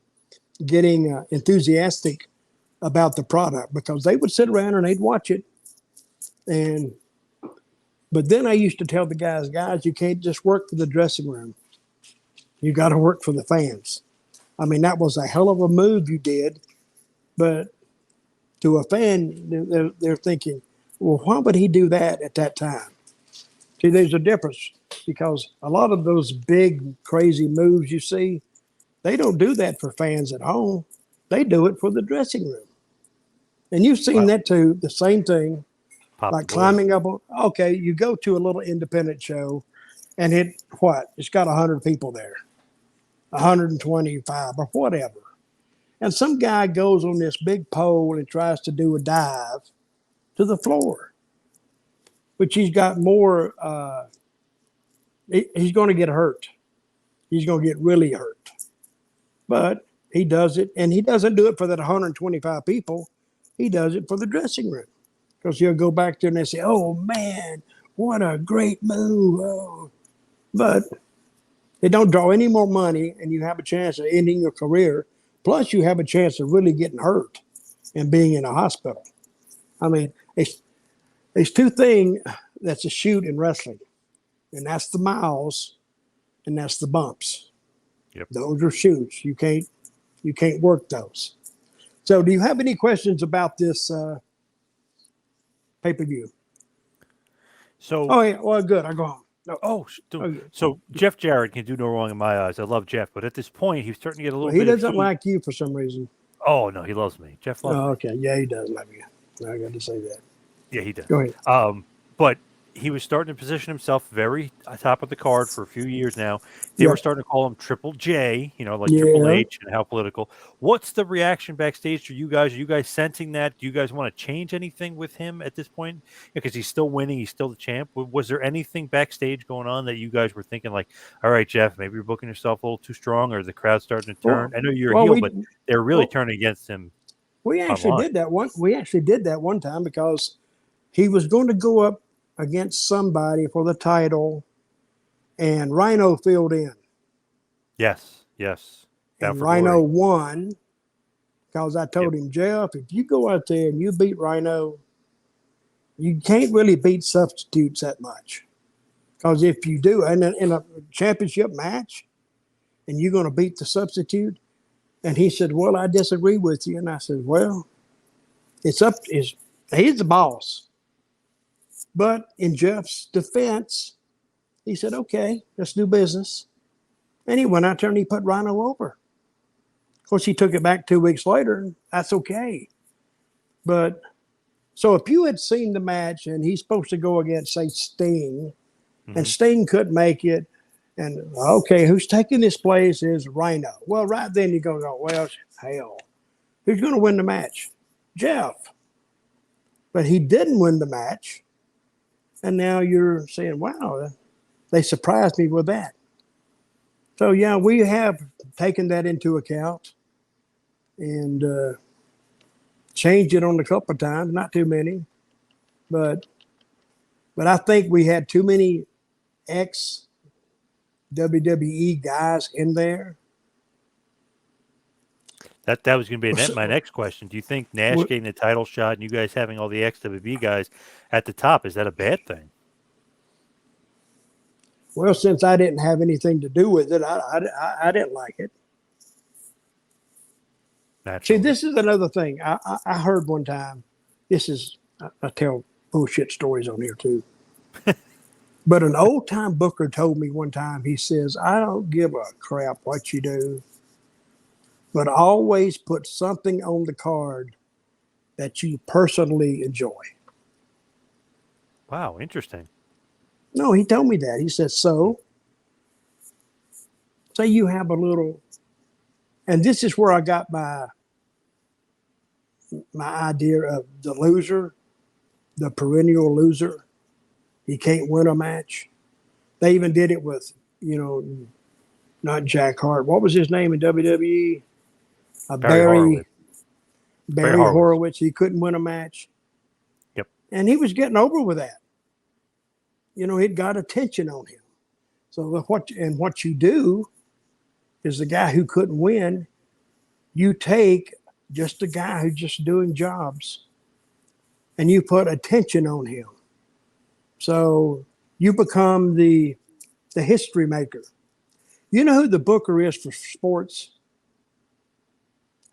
[SPEAKER 2] getting enthusiastic about the product because they would sit around and they'd watch it. And but then I used to tell the guys, you can't just work for the dressing room. You got to work for the fans. I mean, that was a hell of a move you did, but to a fan, they're thinking, well, why would he do that at that time? See, there's a difference because a lot of those big, crazy moves you see, they don't do that for fans at home. They do it for the dressing room. And you've seen
[SPEAKER 1] Wow,
[SPEAKER 2] that too, the same thing,
[SPEAKER 1] pop the
[SPEAKER 2] like
[SPEAKER 1] balloon.
[SPEAKER 2] climbing up. Okay, you go to a little independent show and it's got 100 people there, 125 or whatever. And some guy goes on this big pole and tries to do a dive to the floor, which he's got more, he's going to get hurt. He's going to get really hurt. But he does it, and he doesn't do it for that 125 people. He does it for the dressing room because he'll go back there and they say, oh man, what a great move. Oh. But it don't draw any more money, and you have a chance of ending your career. Plus, you have a chance of really getting hurt and being in a hospital. I mean, there's two things that's a shoot in wrestling, and that's the miles and that's the bumps.
[SPEAKER 1] Yep.
[SPEAKER 2] Those are shoots. You can't work those. So, do you have any questions about this pay-per-view?
[SPEAKER 1] So,
[SPEAKER 2] Oh, yeah. Well, good. I go home. No. Oh, yeah.
[SPEAKER 1] so Jeff Jarrett can do no wrong in my eyes. I love Jeff, but at this point, he's starting to get a little
[SPEAKER 2] Well, he
[SPEAKER 1] bit of
[SPEAKER 2] doesn't
[SPEAKER 1] heat.
[SPEAKER 2] like you for some reason.
[SPEAKER 1] Oh no, he loves me. Jeff loves
[SPEAKER 2] Oh,
[SPEAKER 1] me.
[SPEAKER 2] okay. Yeah, he does love you. I got to say that.
[SPEAKER 1] Yeah, he does.
[SPEAKER 2] Go ahead.
[SPEAKER 1] But he was starting to position himself very top of the card for a few years now. They were
[SPEAKER 2] Yep.
[SPEAKER 1] starting to call him Triple J, like Triple
[SPEAKER 2] Yeah.
[SPEAKER 1] H and how political. What's the reaction backstage to you guys? Are you guys sensing that? Do you guys want to change anything with him at this point? Because he's still winning, he's still the champ. Was there anything backstage going on that you guys were thinking like, all right, Jeff, maybe you're booking yourself a little too strong, or the crowd's starting to turn?
[SPEAKER 2] Well,
[SPEAKER 1] I know you're a
[SPEAKER 2] well,
[SPEAKER 1] heel,
[SPEAKER 2] we
[SPEAKER 1] but they're really
[SPEAKER 2] well,
[SPEAKER 1] turning against him
[SPEAKER 2] we actually
[SPEAKER 1] online.
[SPEAKER 2] did that one. We actually did that one time because he was going to go up against somebody for the title, and Rhino filled in,
[SPEAKER 1] Yes, yes. Bound
[SPEAKER 2] and
[SPEAKER 1] for
[SPEAKER 2] Rhino
[SPEAKER 1] glory.
[SPEAKER 2] won because I told him, Jeff, if you go out there and you beat Rhino, you can't really beat substitutes that much. Because if you do, and in a championship match, and you're going to beat the substitute, and he said, well, I disagree with you. And I said, well, he's the boss. But in Jeff's defense, he said, okay, let's do business. And he went out there and he put Rhino over. Of course, he took it back 2 weeks later, and that's okay. But so if you had seen the match and he's supposed to go against, say, Sting, and Sting couldn't make it, and okay, who's taking this place is Rhino. Well, right then you go, well, hell, who's going to win the match? Jeff. But he didn't win the match. And now you're saying, wow, they surprised me with that. So, yeah, we have taken that into account and changed it on a couple of times, not too many. But I think we had too many ex WWE guys in there.
[SPEAKER 1] That was going to be my next question. Do you think Nash getting the title shot and you guys having all the ex-WWE guys at the top, is that a bad thing?
[SPEAKER 2] Well, since I didn't have anything to do with it, I didn't like it.
[SPEAKER 1] Naturally.
[SPEAKER 2] See, this is another thing. I heard one time, I tell bullshit stories on here too. But an old time booker told me one time, he says, I don't give a crap what you do, but always put something on the card that you personally enjoy.
[SPEAKER 1] Wow, interesting.
[SPEAKER 2] No, he told me that. He said, so say you have a little, and this is where I got my idea of the loser, the perennial loser. He can't win a match. They even did it with, not Jack Hart. What was his name in WWE? Barry Horowitz. He couldn't win a match.
[SPEAKER 1] Yep.
[SPEAKER 2] And he was getting over with that. He'd got attention on him. So what you do is the guy who couldn't win, you take just a guy who's just doing jobs and you put attention on him. So you become the history maker. You know who the booker is for sports?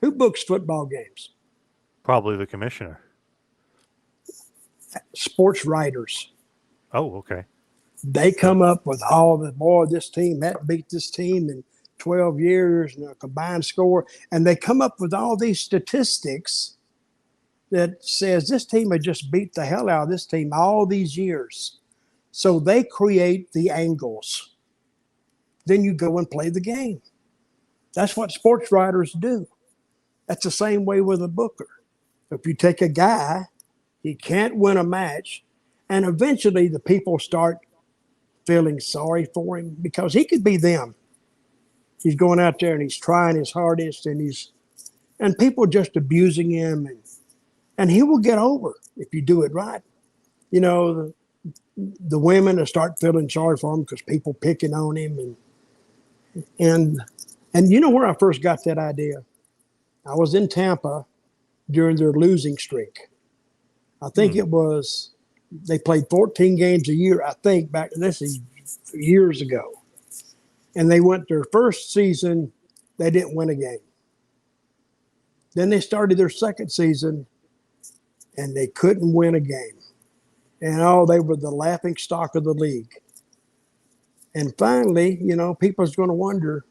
[SPEAKER 2] Who books football games?
[SPEAKER 1] Probably the commissioner.
[SPEAKER 2] Sports writers.
[SPEAKER 1] Oh, okay.
[SPEAKER 2] They come up with all this team hadn't beat this team in 12 years and a combined score. And they come up with all these statistics that says this team had just beat the hell out of this team all these years. So they create the angles. Then you go and play the game. That's what sports writers do. That's the same way with a booker. If you take a guy, he can't win a match, and eventually the people start feeling sorry for him because he could be them. He's going out there and he's trying his hardest and people just abusing him and he will get over if you do it right. The women will start feeling sorry for him because people picking on him and you know where I first got that idea? I was in Tampa during their losing streak. I think it was, they played 14 games a year, I think, back, this is years ago. And they went their first season, they didn't win a game. Then they started their second season, and they couldn't win a game. And they were the laughing stock of the league. And finally, people's going to wonder,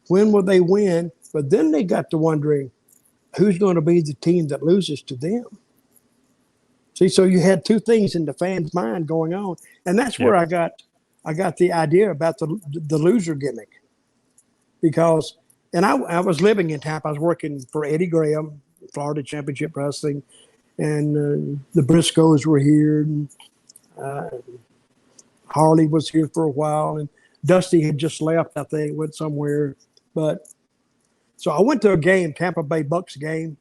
[SPEAKER 2] when will they win? But then they got to wondering, who's going to be the team that loses to them? See, so you had two things in the fans' mind going on, and that's where I got the idea about the loser gimmick, because, and I was living in Tampa. I was working for Eddie Graham, Florida Championship Wrestling, and the Briscoes were here, and Harley was here for a while, and Dusty had just left. I think went somewhere, but so I went to a game, Tampa Bay Bucks game.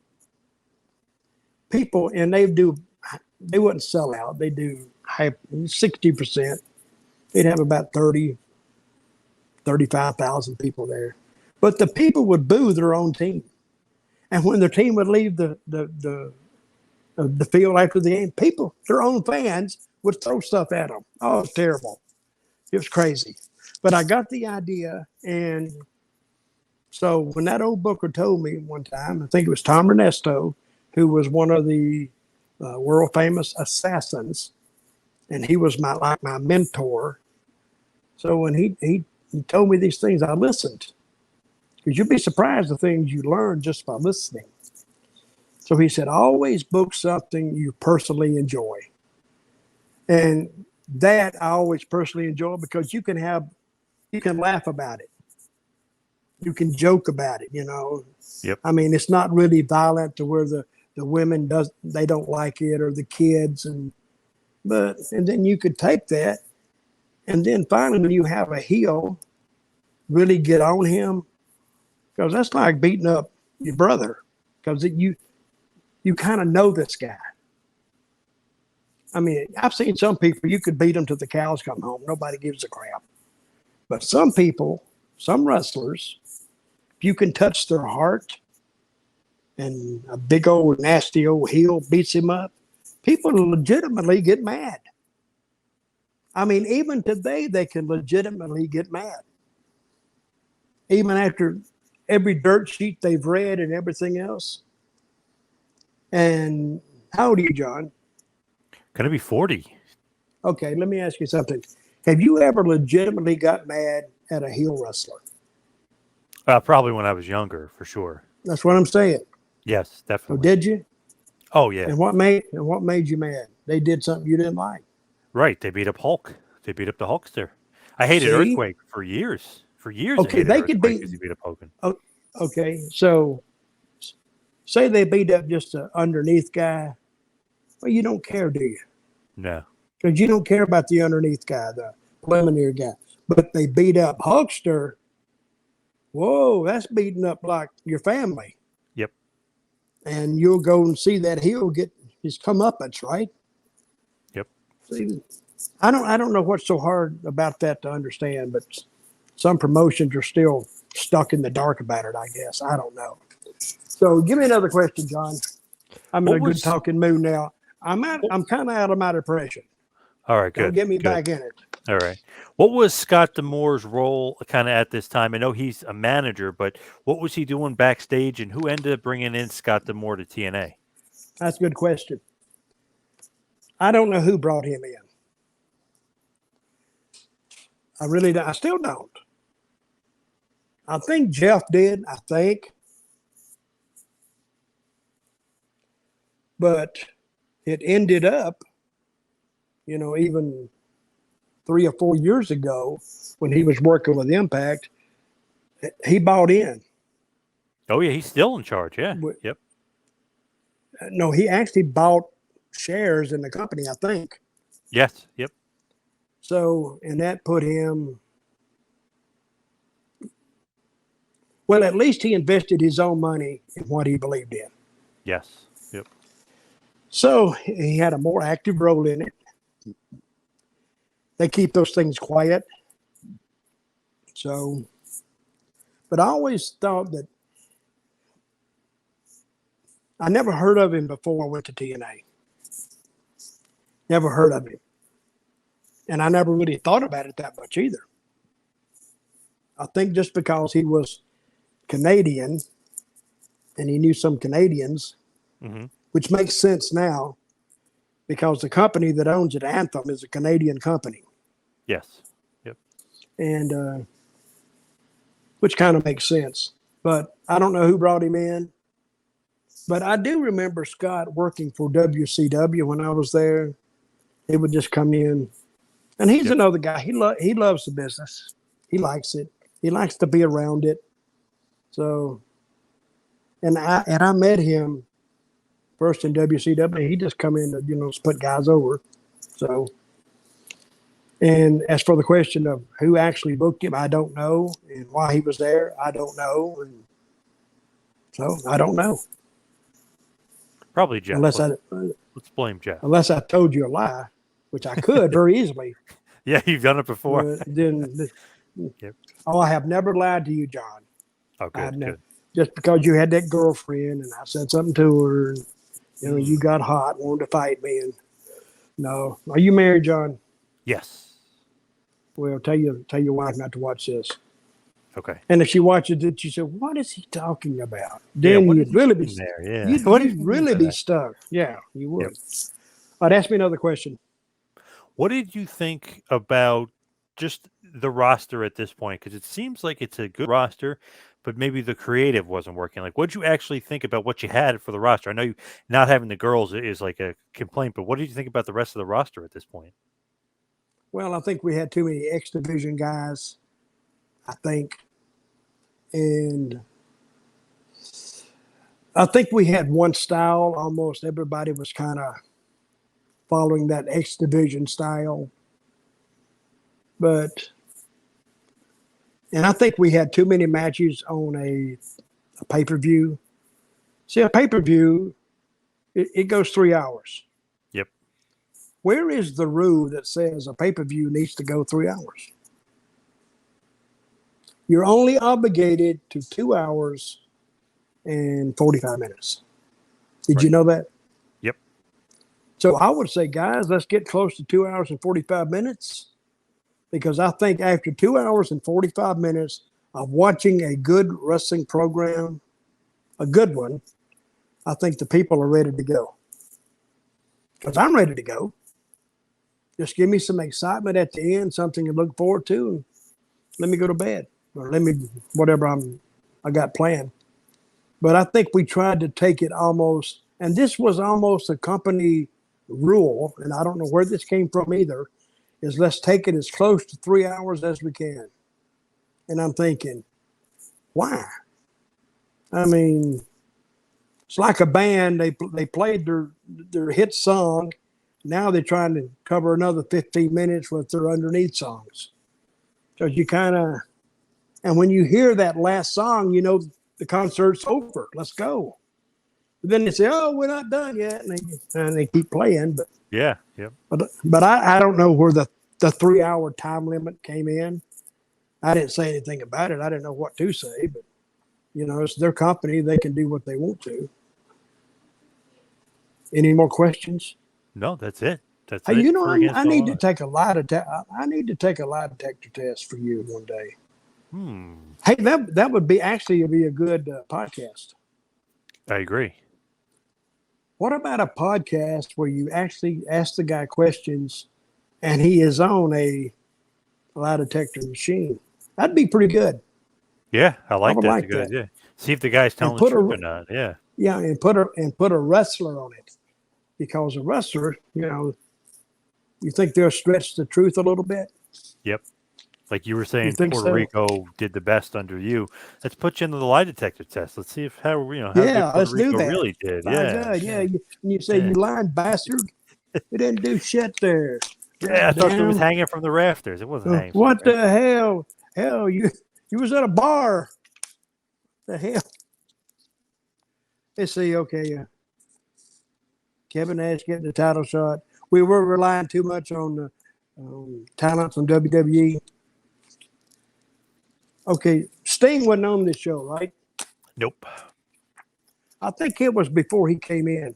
[SPEAKER 2] People, and they wouldn't sell out. They do 60%. They'd have about 35,000 people there. But the people would boo their own team. And when their team would leave the field after the game, people, their own fans, would throw stuff at them. Oh, it was terrible. It was crazy. But I got the idea. And so when that old booker told me one time, I think it was Tom Ernesto, who was one of the world famous assassins, and he was my mentor. So when he told me these things, I listened, because you'd be surprised the things you learn just by listening. So he said, always book something you personally enjoy, and that I always personally enjoy, because you can laugh about it, you can joke about it.
[SPEAKER 1] Yep.
[SPEAKER 2] I mean, it's not really violent to where the women they don't like it, or the kids, and then you could take that, and then finally when you have a heel, really get on him, because that's like beating up your brother, because you kind of know this guy. I mean, I've seen some people, you could beat them till the cows come home, nobody gives a crap. But some people, some wrestlers, if you can touch their heart, and a big old nasty old heel beats him up, people legitimately get mad. I mean, even today, they can legitimately get mad. Even after every dirt sheet they've read and everything else. And how old are you, John?
[SPEAKER 1] Gonna be 40.
[SPEAKER 2] Okay, let me ask you something. Have you ever legitimately got mad at a heel wrestler?
[SPEAKER 1] Probably when I was younger, for sure.
[SPEAKER 2] That's what I'm saying.
[SPEAKER 1] Yes,
[SPEAKER 2] Oh,
[SPEAKER 1] definitely.
[SPEAKER 2] did you?
[SPEAKER 1] Oh, yeah.
[SPEAKER 2] And what made you mad? They did something you didn't like.
[SPEAKER 1] Right. They beat up Hulk. They beat up the Hulkster. I hated
[SPEAKER 2] See?
[SPEAKER 1] Earthquake for years. For years, I
[SPEAKER 2] Okay,
[SPEAKER 1] hated
[SPEAKER 2] they could
[SPEAKER 1] Earthquake
[SPEAKER 2] be.
[SPEAKER 1] because he beat up Hogan.
[SPEAKER 2] Okay, so say they beat up just an underneath guy. Well, you don't care, do you?
[SPEAKER 1] No.
[SPEAKER 2] Because you don't care about the underneath guy, the preliminary guy. But they beat up Hulkster. Whoa, that's beating up like your family.
[SPEAKER 1] Yep.
[SPEAKER 2] And you'll go and see that heel get his comeuppance, right?
[SPEAKER 1] Yep.
[SPEAKER 2] See, I don't know what's so hard about that to understand, but some promotions are still stuck in the dark about it, I guess. I don't know. So give me another question, John. I'm in a good talking mood now. I'm kind of out of my depression.
[SPEAKER 1] All right, good.
[SPEAKER 2] Don't get me
[SPEAKER 1] Good.
[SPEAKER 2] back in it.
[SPEAKER 1] All right. What was Scott D'Amore's role kind of at this time? I know he's a manager, but what was he doing backstage, and who ended up bringing in Scott D'Amore to TNA?
[SPEAKER 2] That's a good question. I don't know who brought him in. I really don't. I still don't. I think Jeff did, I think. But it ended up, even 3 or 4 years ago when he was working with Impact, he bought in.
[SPEAKER 1] Oh, yeah, he's still in charge, yeah. Yep.
[SPEAKER 2] No, he actually bought shares in the company, I think.
[SPEAKER 1] Yes, yep.
[SPEAKER 2] So, and that put him, well, at least he invested his own money in what he believed in.
[SPEAKER 1] Yes, yep.
[SPEAKER 2] So he had a more active role in it. They keep those things quiet. So, but I always thought that I never heard of him before I went to TNA. Never heard of him. And I never really thought about it that much either. I think just because he was Canadian, and he knew some Canadians,
[SPEAKER 1] Hmm.
[SPEAKER 2] which makes sense now because the company that owns it, Anthem, is a Canadian company,
[SPEAKER 1] Yes. Yep.
[SPEAKER 2] and which kind of makes sense. But I don't know who brought him in. But I do remember Scott working for WCW when I was there. He would just come in, and he's
[SPEAKER 1] Yep.
[SPEAKER 2] another guy. He loves the business. He likes it. He likes to be around it. So, and I met him first in WCW. He just come in to put guys over. So, and as for the question of who actually booked him, I don't know, and why he was there, I don't know, and so I don't know
[SPEAKER 1] Probably Jeff.
[SPEAKER 2] unless
[SPEAKER 1] Let's blame Jeff.
[SPEAKER 2] I told you a lie, which I could very easily.
[SPEAKER 1] Yeah, you've done it before.
[SPEAKER 2] But then,
[SPEAKER 1] Yep.
[SPEAKER 2] oh, I have never lied to you, John.
[SPEAKER 1] Oh,
[SPEAKER 2] I have
[SPEAKER 1] good.
[SPEAKER 2] never,
[SPEAKER 1] Good.
[SPEAKER 2] just because you had that girlfriend and I said something to her, and you got hot, wanted to fight me, and no, are you married, John?
[SPEAKER 1] Yes.
[SPEAKER 2] Well, tell your wife not to watch this.
[SPEAKER 1] Okay.
[SPEAKER 2] And if she watches it, she said, "What is he talking about?"
[SPEAKER 1] Yeah.
[SPEAKER 2] Then
[SPEAKER 1] What
[SPEAKER 2] you'd
[SPEAKER 1] is
[SPEAKER 2] really be
[SPEAKER 1] there? Yeah.
[SPEAKER 2] you'd really be stuck. Yeah, you would.
[SPEAKER 1] Yep.
[SPEAKER 2] All right, ask me another question.
[SPEAKER 1] What did you think about just the roster at this point? Because it seems like it's a good roster, but maybe the creative wasn't working. Like, what did you actually think about what you had for the roster? I know not having the girls is like a complaint, but what did you think about the rest of the roster at this point?
[SPEAKER 2] Well, I think we had too many X Division guys. I think, and I think we had one style. Almost everybody was kind of following that X Division style. But, and I think we had too many matches on a pay per view. See, a pay per view, it goes 3 hours.
[SPEAKER 1] Yep.
[SPEAKER 2] Where is the rule that says a pay per view needs to go 3 hours? You're only obligated to 2 hours and 45 minutes. Did you
[SPEAKER 1] Right.
[SPEAKER 2] know that?
[SPEAKER 1] Yep.
[SPEAKER 2] So I would say, guys, let's get close to 2 hours and 45 minutes, because I think after 2 hours and 45 minutes of watching a good wrestling program, a good one, I think the people are ready to go. Because I'm ready to go. Just give me some excitement at the end, something to look forward to, and let me go to bed, or let me whatever I got planned. But I think we tried to take it almost, and this was almost a company rule, and I don't know where this came from either, is let's take it as close to 3 hours as we can. And I'm thinking, why? I mean, it's like a band. They played their hit song. Now they're trying to cover another 15 minutes with their underneath songs. So you kind of, and when you hear that last song, the concert's over. Let's go. But then they say, "Oh, we're not done yet," and they keep playing. But
[SPEAKER 1] Yeah. Yep.
[SPEAKER 2] I don't know where the 3 hour time limit came in. I didn't say anything about it. I didn't know what to say, but it's their company. They can do what they want to. Any more questions?
[SPEAKER 1] No, that's it. That's
[SPEAKER 2] Hey,
[SPEAKER 1] it. For against
[SPEAKER 2] I
[SPEAKER 1] all
[SPEAKER 2] need to
[SPEAKER 1] odds.
[SPEAKER 2] take a lie I need to take a lie detector test for you one day.
[SPEAKER 1] Hmm.
[SPEAKER 2] Hey, that would be a good podcast.
[SPEAKER 1] I agree.
[SPEAKER 2] What about a podcast where you actually ask the guy questions and he is on a lie detector machine? That'd be pretty good.
[SPEAKER 1] Yeah, I
[SPEAKER 2] I
[SPEAKER 1] like
[SPEAKER 2] would
[SPEAKER 1] that. It's a
[SPEAKER 2] like
[SPEAKER 1] good
[SPEAKER 2] that.
[SPEAKER 1] idea. See if the guy's
[SPEAKER 2] And
[SPEAKER 1] telling the
[SPEAKER 2] put
[SPEAKER 1] truth
[SPEAKER 2] a
[SPEAKER 1] or not. Yeah.
[SPEAKER 2] yeah, and put a wrestler on it, because a wrestler, you think they'll stretch the truth a little bit.
[SPEAKER 1] Yep. Like you were
[SPEAKER 2] You
[SPEAKER 1] saying,
[SPEAKER 2] think
[SPEAKER 1] Puerto
[SPEAKER 2] so?
[SPEAKER 1] Rico did the best under you. Let's put you into the lie detector test. Let's see if how good
[SPEAKER 2] Yeah,
[SPEAKER 1] Puerto
[SPEAKER 2] let's do
[SPEAKER 1] Rico
[SPEAKER 2] that.
[SPEAKER 1] really did.
[SPEAKER 2] By
[SPEAKER 1] Yeah.
[SPEAKER 2] God, yeah.
[SPEAKER 1] Yeah.
[SPEAKER 2] And you say,
[SPEAKER 1] Yeah.
[SPEAKER 2] "You lying bastard! You didn't do shit there."
[SPEAKER 1] Yeah, I
[SPEAKER 2] God
[SPEAKER 1] thought it was
[SPEAKER 2] damn!
[SPEAKER 1] hanging from the rafters. It wasn't hanging from the
[SPEAKER 2] What
[SPEAKER 1] rafters.
[SPEAKER 2] the hell? Hell, you was at a bar. The hell? Let's see. Okay, Kevin Nash getting the title shot. We were relying too much on the talent from WWE. Okay, Sting wasn't on this show, right?
[SPEAKER 1] Nope.
[SPEAKER 2] I think it was before he came in.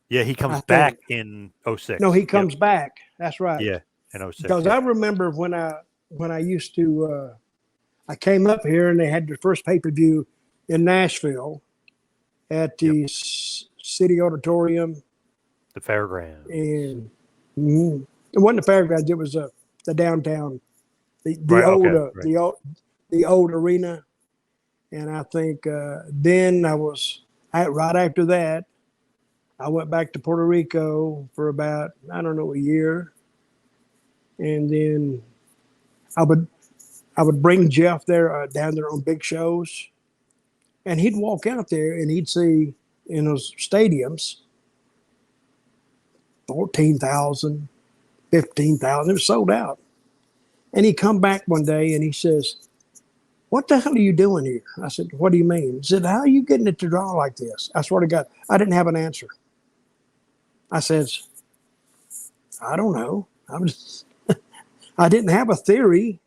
[SPEAKER 1] Yeah, he comes
[SPEAKER 2] I
[SPEAKER 1] back
[SPEAKER 2] think.
[SPEAKER 1] in
[SPEAKER 2] No,
[SPEAKER 1] 06.
[SPEAKER 2] he
[SPEAKER 1] Yep.
[SPEAKER 2] comes back. That's right.
[SPEAKER 1] Yeah, in 06.
[SPEAKER 2] Because
[SPEAKER 1] Yep.
[SPEAKER 2] I remember when I used to I came up here and they had their first pay per view in Nashville, at the city auditorium.
[SPEAKER 1] The fairgrounds.
[SPEAKER 2] And it wasn't the fairgrounds. It was the downtown, the
[SPEAKER 1] Right,
[SPEAKER 2] old,
[SPEAKER 1] okay, right.
[SPEAKER 2] the old arena. And I think then right after that, I went back to Puerto Rico for about, I don't know, a year. And then I would bring Jeff there down there on big shows, and he'd walk out there and he'd see in those stadiums 14,000, 15,000. It was sold out. And he'd come back one day and he says, "What the hell are you doing here?" I said, "What do you mean?" He said, "How are you getting it to draw like this?" I swear to God, I didn't have an answer. I says, "I don't know. I didn't have a theory.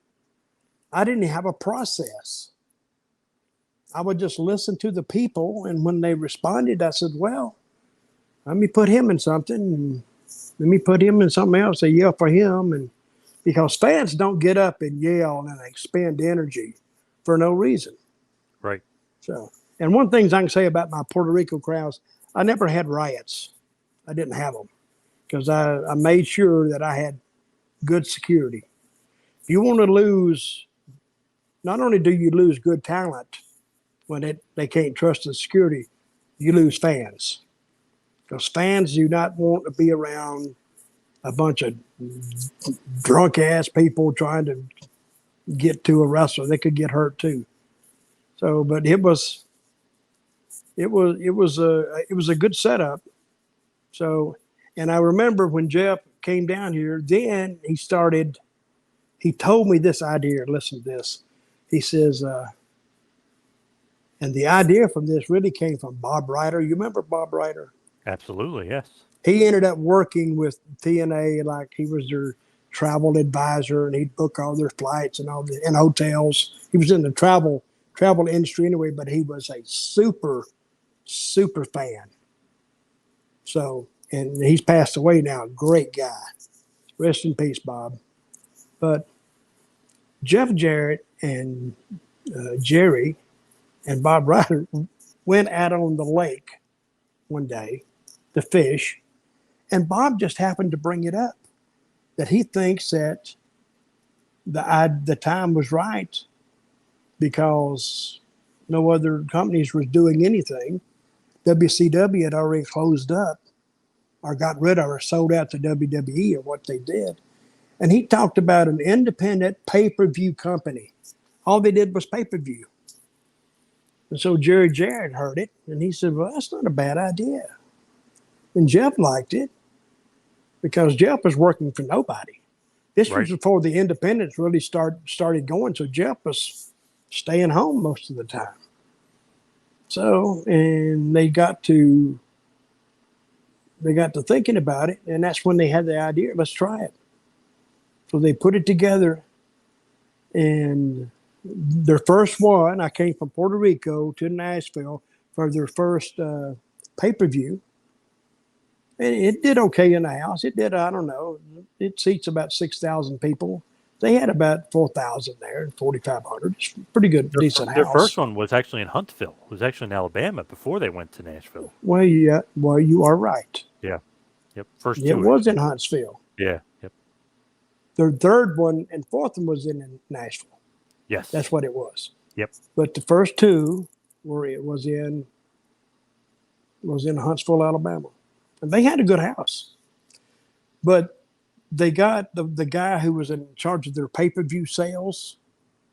[SPEAKER 2] I didn't have a process. I would just listen to the people, and when they responded, I said, well, let me put him in something, and let me put him in something else, a yell for him." And because fans don't get up and yell and expend energy for no reason.
[SPEAKER 1] Right.
[SPEAKER 2] So, and one thing I can say about my Puerto Rico crowds, I never had riots. I didn't have them because I made sure that I had good security. If you want to lose, not only do you lose good talent when they can't trust the security, you lose fans. Because fans do not want to be around a bunch of drunk ass people trying to get to a wrestler. They could get hurt too. So, but it was a good setup. So, and I remember when Jeff came down here, then he told me this idea. Listen to this. He says, and the idea from this really came from Bob Ryder. You remember Bob Ryder?
[SPEAKER 1] Absolutely, yes.
[SPEAKER 2] He ended up working with TNA, like he was their travel advisor, and he'd book all their flights and and hotels. He was in the travel industry anyway, but he was a super fan. So, and he's passed away now. Great guy. Rest in peace, Bob. But Jeff Jarrett and Jerry and Bob Ryder went out on the lake one day to fish, and Bob just happened to bring it up that he thinks that the time was right because no other companies was doing anything. WCW had already closed up or got rid of or sold out to WWE or what they did. And he talked about an independent pay-per-view company. All they did was pay-per-view. And so Jerry Jarrett heard it, and he said, well, that's not a bad idea. And Jeff liked it because Jeff was working for nobody. This was before the independents really started going, so Jeff was staying home most of the time. So, and they got to thinking about it, and that's when they had the idea, let's try it. So they put it together, and their first one, I came from Puerto Rico to Nashville for their first pay-per-view. And it did okay in the house. It did, I don't know, it seats about 6,000 people. They had about 4,000 there, 4,500. It's pretty good, decent house.
[SPEAKER 1] Their first one was actually in Huntsville. It was actually in Alabama before they went to Nashville.
[SPEAKER 2] Well, yeah, well, you are right.
[SPEAKER 1] Yeah. Yep. First
[SPEAKER 2] two. It was in Huntsville.
[SPEAKER 1] Yeah. Yep.
[SPEAKER 2] Their third one and fourth one was in Nashville.
[SPEAKER 1] Yes.
[SPEAKER 2] That's what it was.
[SPEAKER 1] Yep.
[SPEAKER 2] But the first two was in Huntsville, Alabama. And they had a good house. But they got the guy who was in charge of their pay-per-view sales,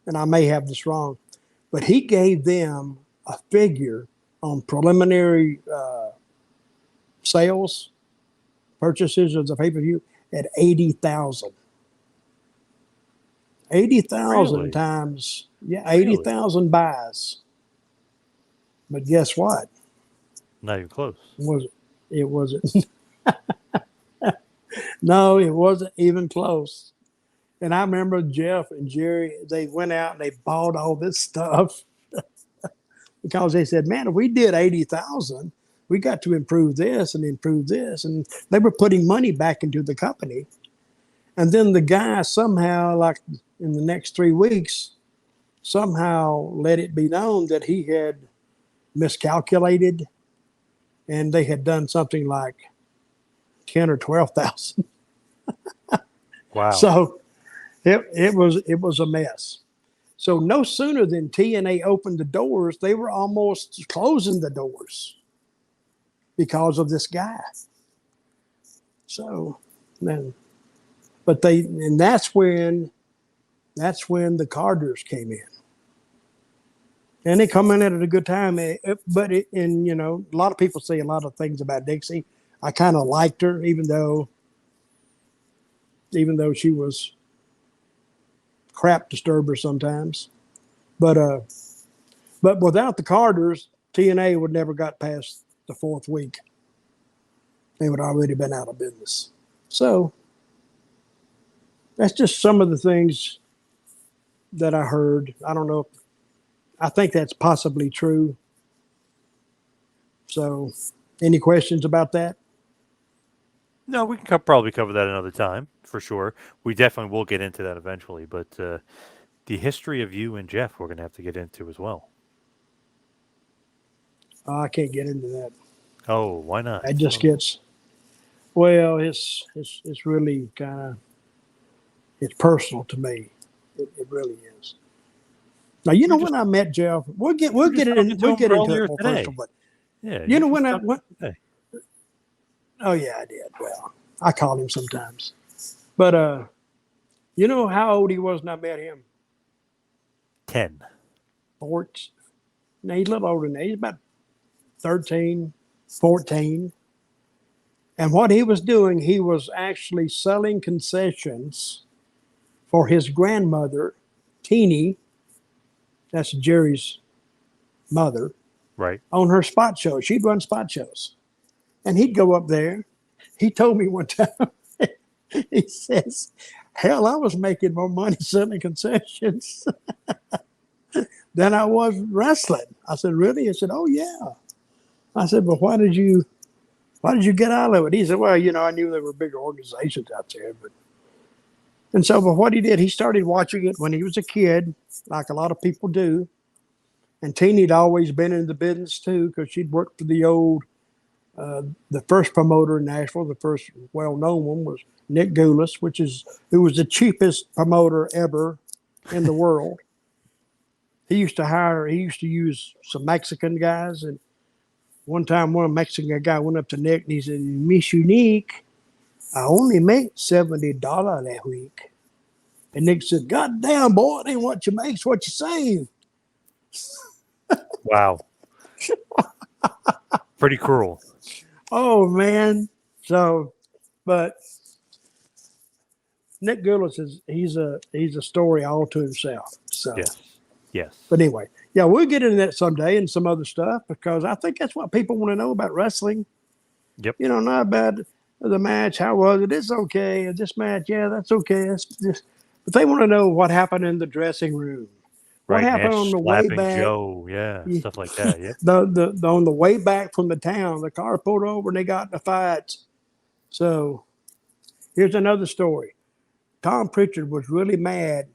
[SPEAKER 2] and I may have this wrong, but he gave them a figure on preliminary sales, purchases of the pay-per-view at 80,000. 80,000 really? Times, yeah, 80,000 buys. But guess what?
[SPEAKER 1] Not even close.
[SPEAKER 2] It wasn't. No, it wasn't even close. And I remember Jeff and Jerry, they went out and they bought all this stuff because they said, man, if we did 80,000, we got to improve this and improve this. And they were putting money back into the company. And then the guy somehow, like in the next 3 weeks, somehow let it be known that he had miscalculated and they had done something like 10 or 12,000.
[SPEAKER 1] Wow.
[SPEAKER 2] So it was a mess. So no sooner than TNA opened the doors, they were almost closing the doors because of this guy. So then, but they, and that's when the Carters came in, and they come in at a good time. And a lot of people say a lot of things about Dixie. I kind of liked her, even though she was crap disturber sometimes. But but without the Carters, TNA would never got past the fourth week. They would already been out of business. So that's just some of the things that I heard. I don't know. I think that's possibly true. So, any questions about that?
[SPEAKER 1] No, we can probably cover that another time for sure. We definitely will get into that eventually, but the history of you and Jeff, we're going to have to get into as well.
[SPEAKER 2] I can't get into that.
[SPEAKER 1] Oh, why not?
[SPEAKER 2] That just gets well. It's really kind of it's personal to me. It really is. Now when I met Jeff, we'll get into it more
[SPEAKER 1] today.
[SPEAKER 2] personal. But
[SPEAKER 1] Yeah,
[SPEAKER 2] when oh yeah, I did. Well, I call him sometimes. But you know how old he was when I met him?
[SPEAKER 1] 10.
[SPEAKER 2] 14. No, he's a little older than that. He's about 13, 14. And what he was doing, he was actually selling concessions for his grandmother, Teeny, that's Jerry's mother,
[SPEAKER 1] Right.
[SPEAKER 2] on her spot show. She'd run spot shows. And he'd go up there. He told me one time, he says, hell, I was making more money selling concessions than I was wrestling. I said, really? He said, oh yeah. I said, but why did you get out of it? He said, well, I knew there were bigger organizations out there, but what he did, he started watching it when he was a kid, like a lot of people do. And Teeny'd always been in the business too, because she'd worked for the first promoter in Nashville. The first well-known one was Nick Goulas, who was the cheapest promoter ever in the world. He used to use some Mexican guys. And one time, one Mexican guy went up to Nick and he said, Miss Unique, I only make $70 that week. And Nick said, God damn, boy, it ain't what you make, it's what you save.
[SPEAKER 1] Wow. Pretty cruel.
[SPEAKER 2] Oh, man. So, but Nick Goulas he's a story all to himself. So,
[SPEAKER 1] Yes.
[SPEAKER 2] But anyway, yeah, we'll get into that someday and some other stuff because I think that's what people want to know about wrestling.
[SPEAKER 1] Yep.
[SPEAKER 2] Not about the match. How was it? It's okay. This match, yeah, that's okay. But they want to know what happened in the dressing room. What happened on the way back?
[SPEAKER 1] Joe, stuff like that. Yeah.
[SPEAKER 2] On the way back from the town, the car pulled over and they got in a fight. So here's another story. Tom Pritchard was really mad.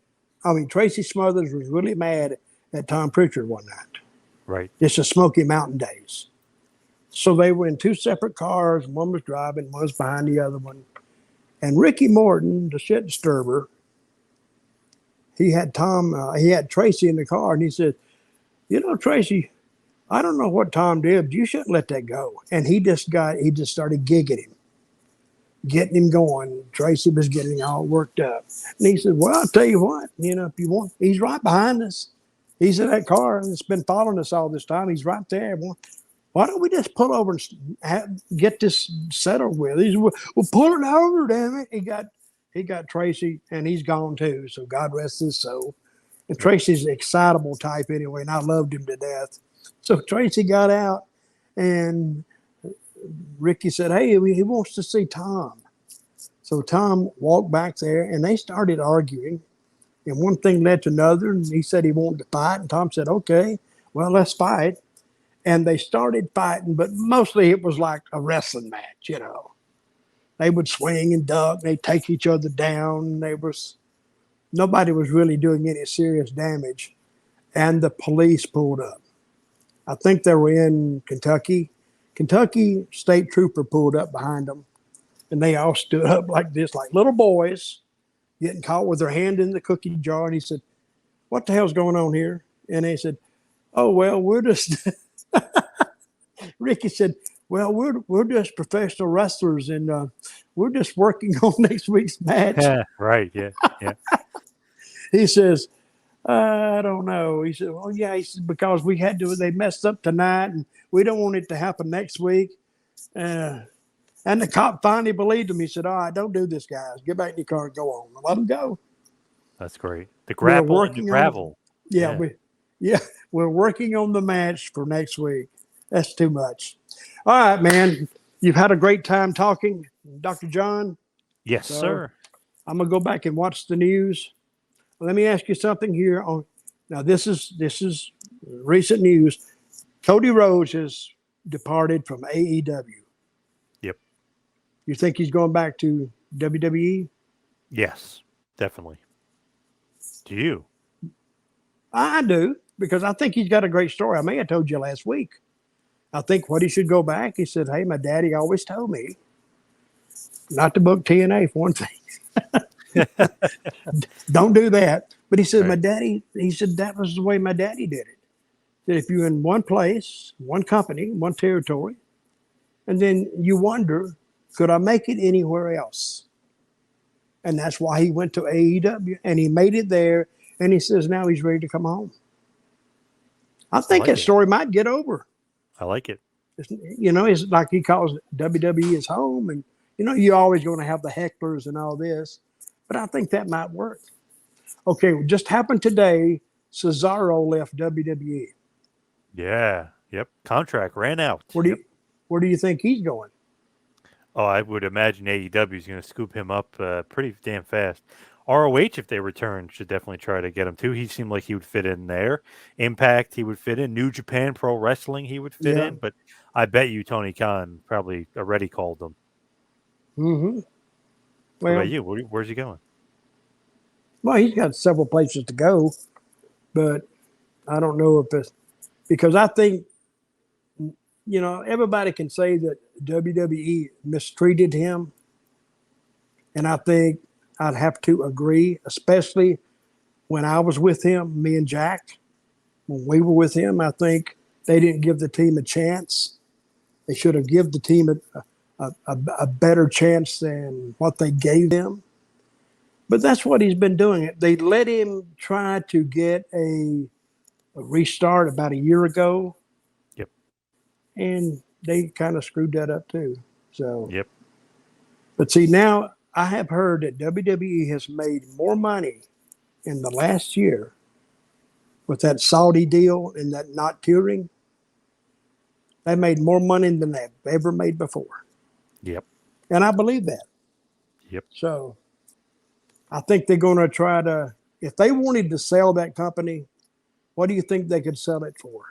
[SPEAKER 2] Tracy Smothers was really mad at Tom Pritchard one night.
[SPEAKER 1] Right.
[SPEAKER 2] It's the Smoky Mountain days. So they were in two separate cars. One was driving, one was behind the other one. And Ricky Morton, the shit disturber, he had Tracy in the car, and he said, Tracy, I don't know what Tom did, but you shouldn't let that go. And he just started gigging him, getting him going. Tracy was getting all worked up. And he said, well, I'll tell you what, if you want, he's right behind us. He's in that car and it's been following us all this time. He's right there. Why don't we just pull over and get this settled with? We'll pull it over, damn it. He got Tracy, and he's gone too. So God rest his soul. And Tracy's an excitable type anyway, and I loved him to death. So Tracy got out, and Ricky said, hey, he wants to see Tom. So Tom walked back there, and they started arguing. And one thing led to another, and he said he wanted to fight. And Tom said, okay, well, let's fight. And they started fighting, but mostly it was like a wrestling match, They would swing and duck. They'd take each other down. Nobody was really doing any serious damage. And the police pulled up. I think they were in Kentucky Kentucky state trooper pulled up behind them, and they all stood up like this, like little boys getting caught with their hand in the cookie jar. And he said, "What the hell's going on here?" And they said, "Oh, well, we're just," Ricky said, "Well, we're just professional wrestlers, and we're just working on next week's match."
[SPEAKER 1] Right. Yeah. Yeah.
[SPEAKER 2] He says, "I don't know." He said, "Well, yeah." He said, "Because they messed up tonight, and we don't want it to happen next week." And the cop finally believed him. He said, "All right, don't do this, guys. Get back in your car and go on. Let them go."
[SPEAKER 1] That's great. The
[SPEAKER 2] We're
[SPEAKER 1] grapple and the
[SPEAKER 2] working on,
[SPEAKER 1] gravel.
[SPEAKER 2] yeah, yeah, we're working on the match for next week. That's too much. All right, man. You've had a great time talking, Dr. John.
[SPEAKER 1] Yes,
[SPEAKER 2] So
[SPEAKER 1] sir.
[SPEAKER 2] I'm gonna go back and watch the news. Let me ask you something here. Now, this is recent news. Cody Rhodes has departed from AEW.
[SPEAKER 1] Yep.
[SPEAKER 2] You think he's going back to WWE?
[SPEAKER 1] Yes, definitely. Do you?
[SPEAKER 2] I do, because I think he's got a great story. I may have told you last week. I think what he should go back, he said, "Hey, my daddy always told me not to book TNA for one thing." Don't do that. But he said,
[SPEAKER 1] Right.
[SPEAKER 2] he said that was the way my daddy did it. That if you're in one place, one company, one territory, and then you wonder, could I make it anywhere else? And that's why he went to AEW, and he made it there. And he says now he's ready to come home. I
[SPEAKER 1] I
[SPEAKER 2] think
[SPEAKER 1] like
[SPEAKER 2] that
[SPEAKER 1] it.
[SPEAKER 2] story might get over.
[SPEAKER 1] I like it.
[SPEAKER 2] It's like he calls WWE his home, and you're always going to have the hecklers and all this, but I think that might work. Okay, what just happened today, Cesaro left WWE.
[SPEAKER 1] Yeah. Yep. Contract ran out.
[SPEAKER 2] Where do
[SPEAKER 1] Yep.
[SPEAKER 2] you where do you think he's going?
[SPEAKER 1] Oh, I would imagine AEW is going to scoop him up pretty damn fast. ROH, if they return, should definitely try to get him too. He seemed like he would fit in there. Impact, he would fit in. New Japan Pro Wrestling, he would fit
[SPEAKER 2] Yeah.
[SPEAKER 1] in. But I bet you Tony Khan probably already called him.
[SPEAKER 2] Mm-hmm.
[SPEAKER 1] What about
[SPEAKER 2] Well,
[SPEAKER 1] you? Where's he going?
[SPEAKER 2] he's got several places to go, but I don't know if it's because I think everybody can say that WWE mistreated him, and I think I'd have to agree, especially when I was with him, me and Jack, when we were with him. I think they didn't give the team a chance. They should have given the team a better chance than what they gave them. But that's what he's been doing. They let him try to get a restart about a year ago,
[SPEAKER 1] Yep.
[SPEAKER 2] and they kind of screwed that up too. So,
[SPEAKER 1] Yep.
[SPEAKER 2] but see, now I have heard that WWE has made more money in the last year with that Saudi deal and that not touring. They made more money than they've ever made before.
[SPEAKER 1] Yep.
[SPEAKER 2] And I believe that.
[SPEAKER 1] Yep.
[SPEAKER 2] So I think they're going to try to, if they wanted to sell that company, what do you think they could sell it for?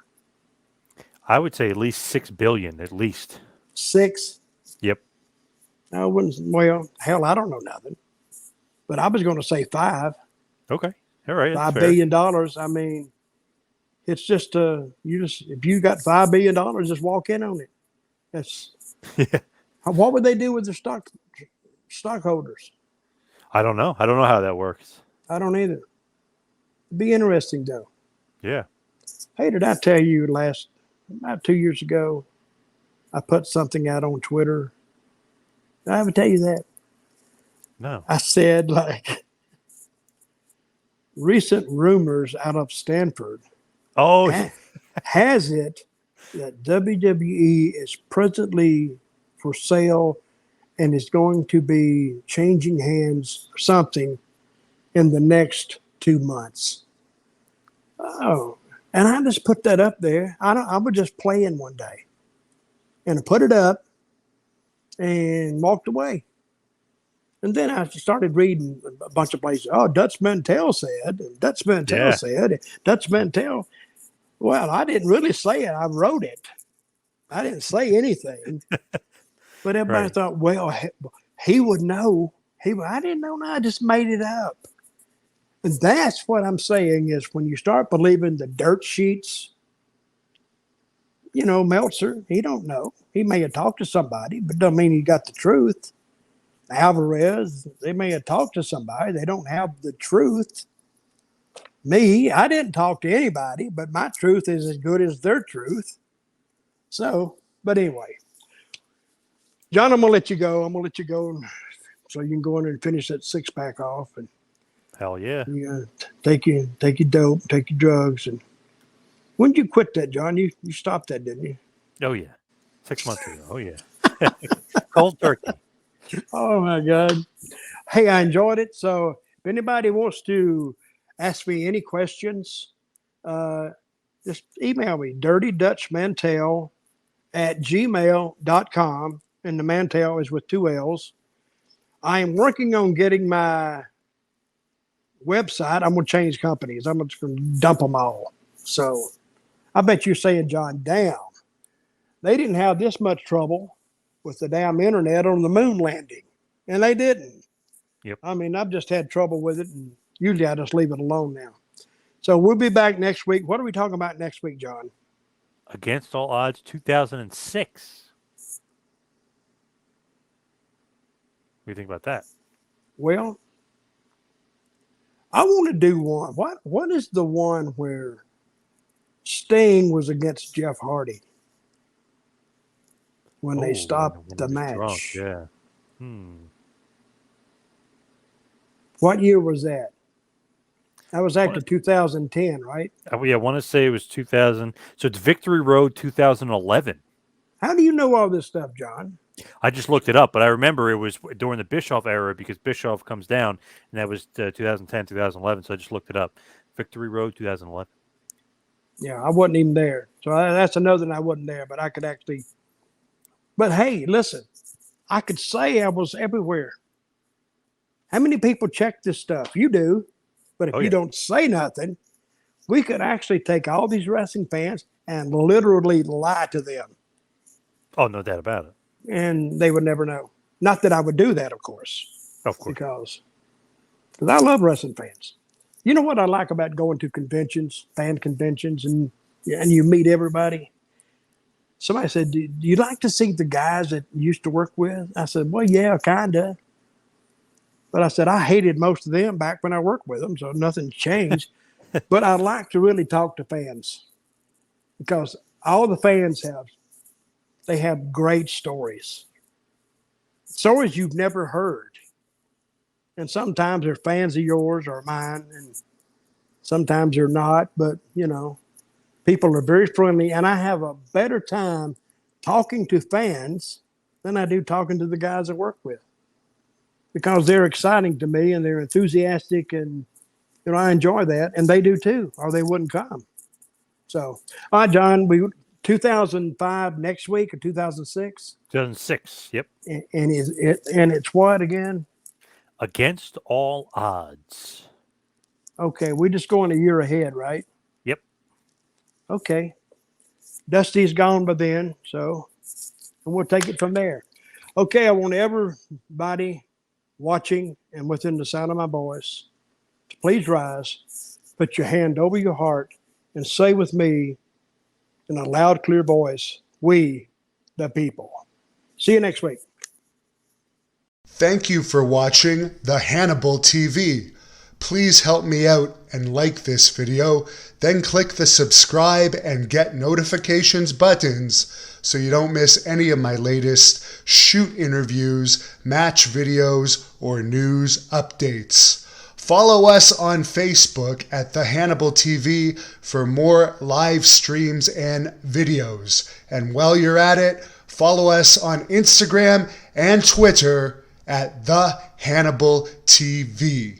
[SPEAKER 1] I would say at least $6 billion, at least.
[SPEAKER 2] 6?
[SPEAKER 1] Yep.
[SPEAKER 2] I wouldn't, well, hell, I don't know nothing. But I was going to say 5.
[SPEAKER 1] Okay. All right. That's
[SPEAKER 2] $5
[SPEAKER 1] fair.
[SPEAKER 2] billion. I mean, it's just if you got $5 billion, just walk in on it. That's
[SPEAKER 1] Yeah.
[SPEAKER 2] what would they do with their stockholders?
[SPEAKER 1] I don't know. I don't know how that works.
[SPEAKER 2] I don't either. It'd be interesting though.
[SPEAKER 1] Yeah.
[SPEAKER 2] Hey, did I tell you about 2 years ago, I put something out on Twitter? Did I ever tell you that?
[SPEAKER 1] No.
[SPEAKER 2] I said recent rumors out of Stanford
[SPEAKER 1] Oh,
[SPEAKER 2] has it that WWE is presently for sale and is going to be changing hands or something in the next 2 months. Oh, and I just put that up there. I was just playing one day, and I put it up and walked away. And then I started reading a bunch of places. Oh, Dutch Mantell said, and Dutch Mantell
[SPEAKER 1] yeah.
[SPEAKER 2] said, and Dutch Mantell. Well, I didn't really say it. I wrote it. I didn't say anything. But everybody
[SPEAKER 1] Right.
[SPEAKER 2] thought, well, he would know. I didn't know. No, I just made it up. And that's what I'm saying is when you start believing the dirt sheets, Meltzer, he don't know. He may have talked to somebody, but doesn't mean he got the truth. Alvarez, they may have talked to somebody. They don't have the truth. Me, I didn't talk to anybody, but my truth is as good as their truth. So, but anyway, John, I'm going to let you go. I'm going to let you go so you can go in and finish that 6-pack off. And
[SPEAKER 1] Hell yeah.
[SPEAKER 2] take your dope, take your drugs. And when did you quit that, John? You stopped that, didn't you?
[SPEAKER 1] Oh yeah. 6 months ago. Oh yeah. Cold turkey.
[SPEAKER 2] Oh my God. Hey, I enjoyed it. So if anybody wants to ask me any questions, just email me, dirtydutchmantel@gmail.com. And the Mantel is with 2 L's. I am working on getting my website. I'm going to change companies. I'm just going to dump them all. So I bet you're saying, John, damn, they didn't have this much trouble with the damn internet on the moon landing. And they didn't.
[SPEAKER 1] Yep.
[SPEAKER 2] I mean, I've just had trouble with it, and usually I just leave it alone now. So we'll be back next week. What are we talking about next week, John?
[SPEAKER 1] Against All Odds 2006. What do you think about that?
[SPEAKER 2] Well, I want to do one. What is the one where Sting was against Jeff Hardy when they stopped the match?
[SPEAKER 1] Drunk, yeah.
[SPEAKER 2] What year was that? That was after 2010, right?
[SPEAKER 1] I want to say it was 2000. So it's Victory Road 2011.
[SPEAKER 2] How do you know all this stuff, John?
[SPEAKER 1] I just looked it up, but I remember it was during the Bischoff era because Bischoff comes down, and that was 2010, 2011. So I just looked it up. Victory Road 2011.
[SPEAKER 2] Yeah, I wasn't even there. So that's another than I wasn't there, but I could actually. But hey, listen, I could say I was everywhere. How many people check this stuff? You do. But if you don't say nothing, we could actually take all these wrestling fans and literally lie to them.
[SPEAKER 1] Oh, no doubt about it.
[SPEAKER 2] And they would never know. Not that I would do that, of course.
[SPEAKER 1] Of course.
[SPEAKER 2] Because I love wrestling fans. You know what I like about going to conventions, fan conventions, and you meet everybody? Somebody said, do you like to see the guys that you used to work with? I said, well, yeah, kind of. But I said, I hated most of them back when I worked with them, so nothing's changed. But I like to really talk to fans because all the fans have great stories. Stories you've never heard. And sometimes they're fans of yours or mine, and sometimes they're not. But, people are very friendly, and I have a better time talking to fans than I do talking to the guys I work with. Because they're exciting to me and they're enthusiastic, and I enjoy that, and they do too, or they wouldn't come. So, all right, John, 2005 next week or 2006?
[SPEAKER 1] 2006. Yep.
[SPEAKER 2] And it's what again?
[SPEAKER 1] Against All Odds.
[SPEAKER 2] Okay, we're just going a year ahead, right?
[SPEAKER 1] Yep.
[SPEAKER 2] Okay. Dusty's gone by then, so we'll take it from there. Okay, I want everybody watching and within the sound of my voice to please rise, put your hand over your heart, and say with me in a loud, clear voice, we the people. See you next week.
[SPEAKER 3] Thank you for watching the Hannibal TV. Please help me out and like this video, then click the subscribe and get notifications buttons so you don't miss any of my latest shoot interviews, match videos, or news updates. Follow us on Facebook at the Hannibal TV for more live streams and videos. And while you're at it, follow us on Instagram and Twitter at the Hannibal TV.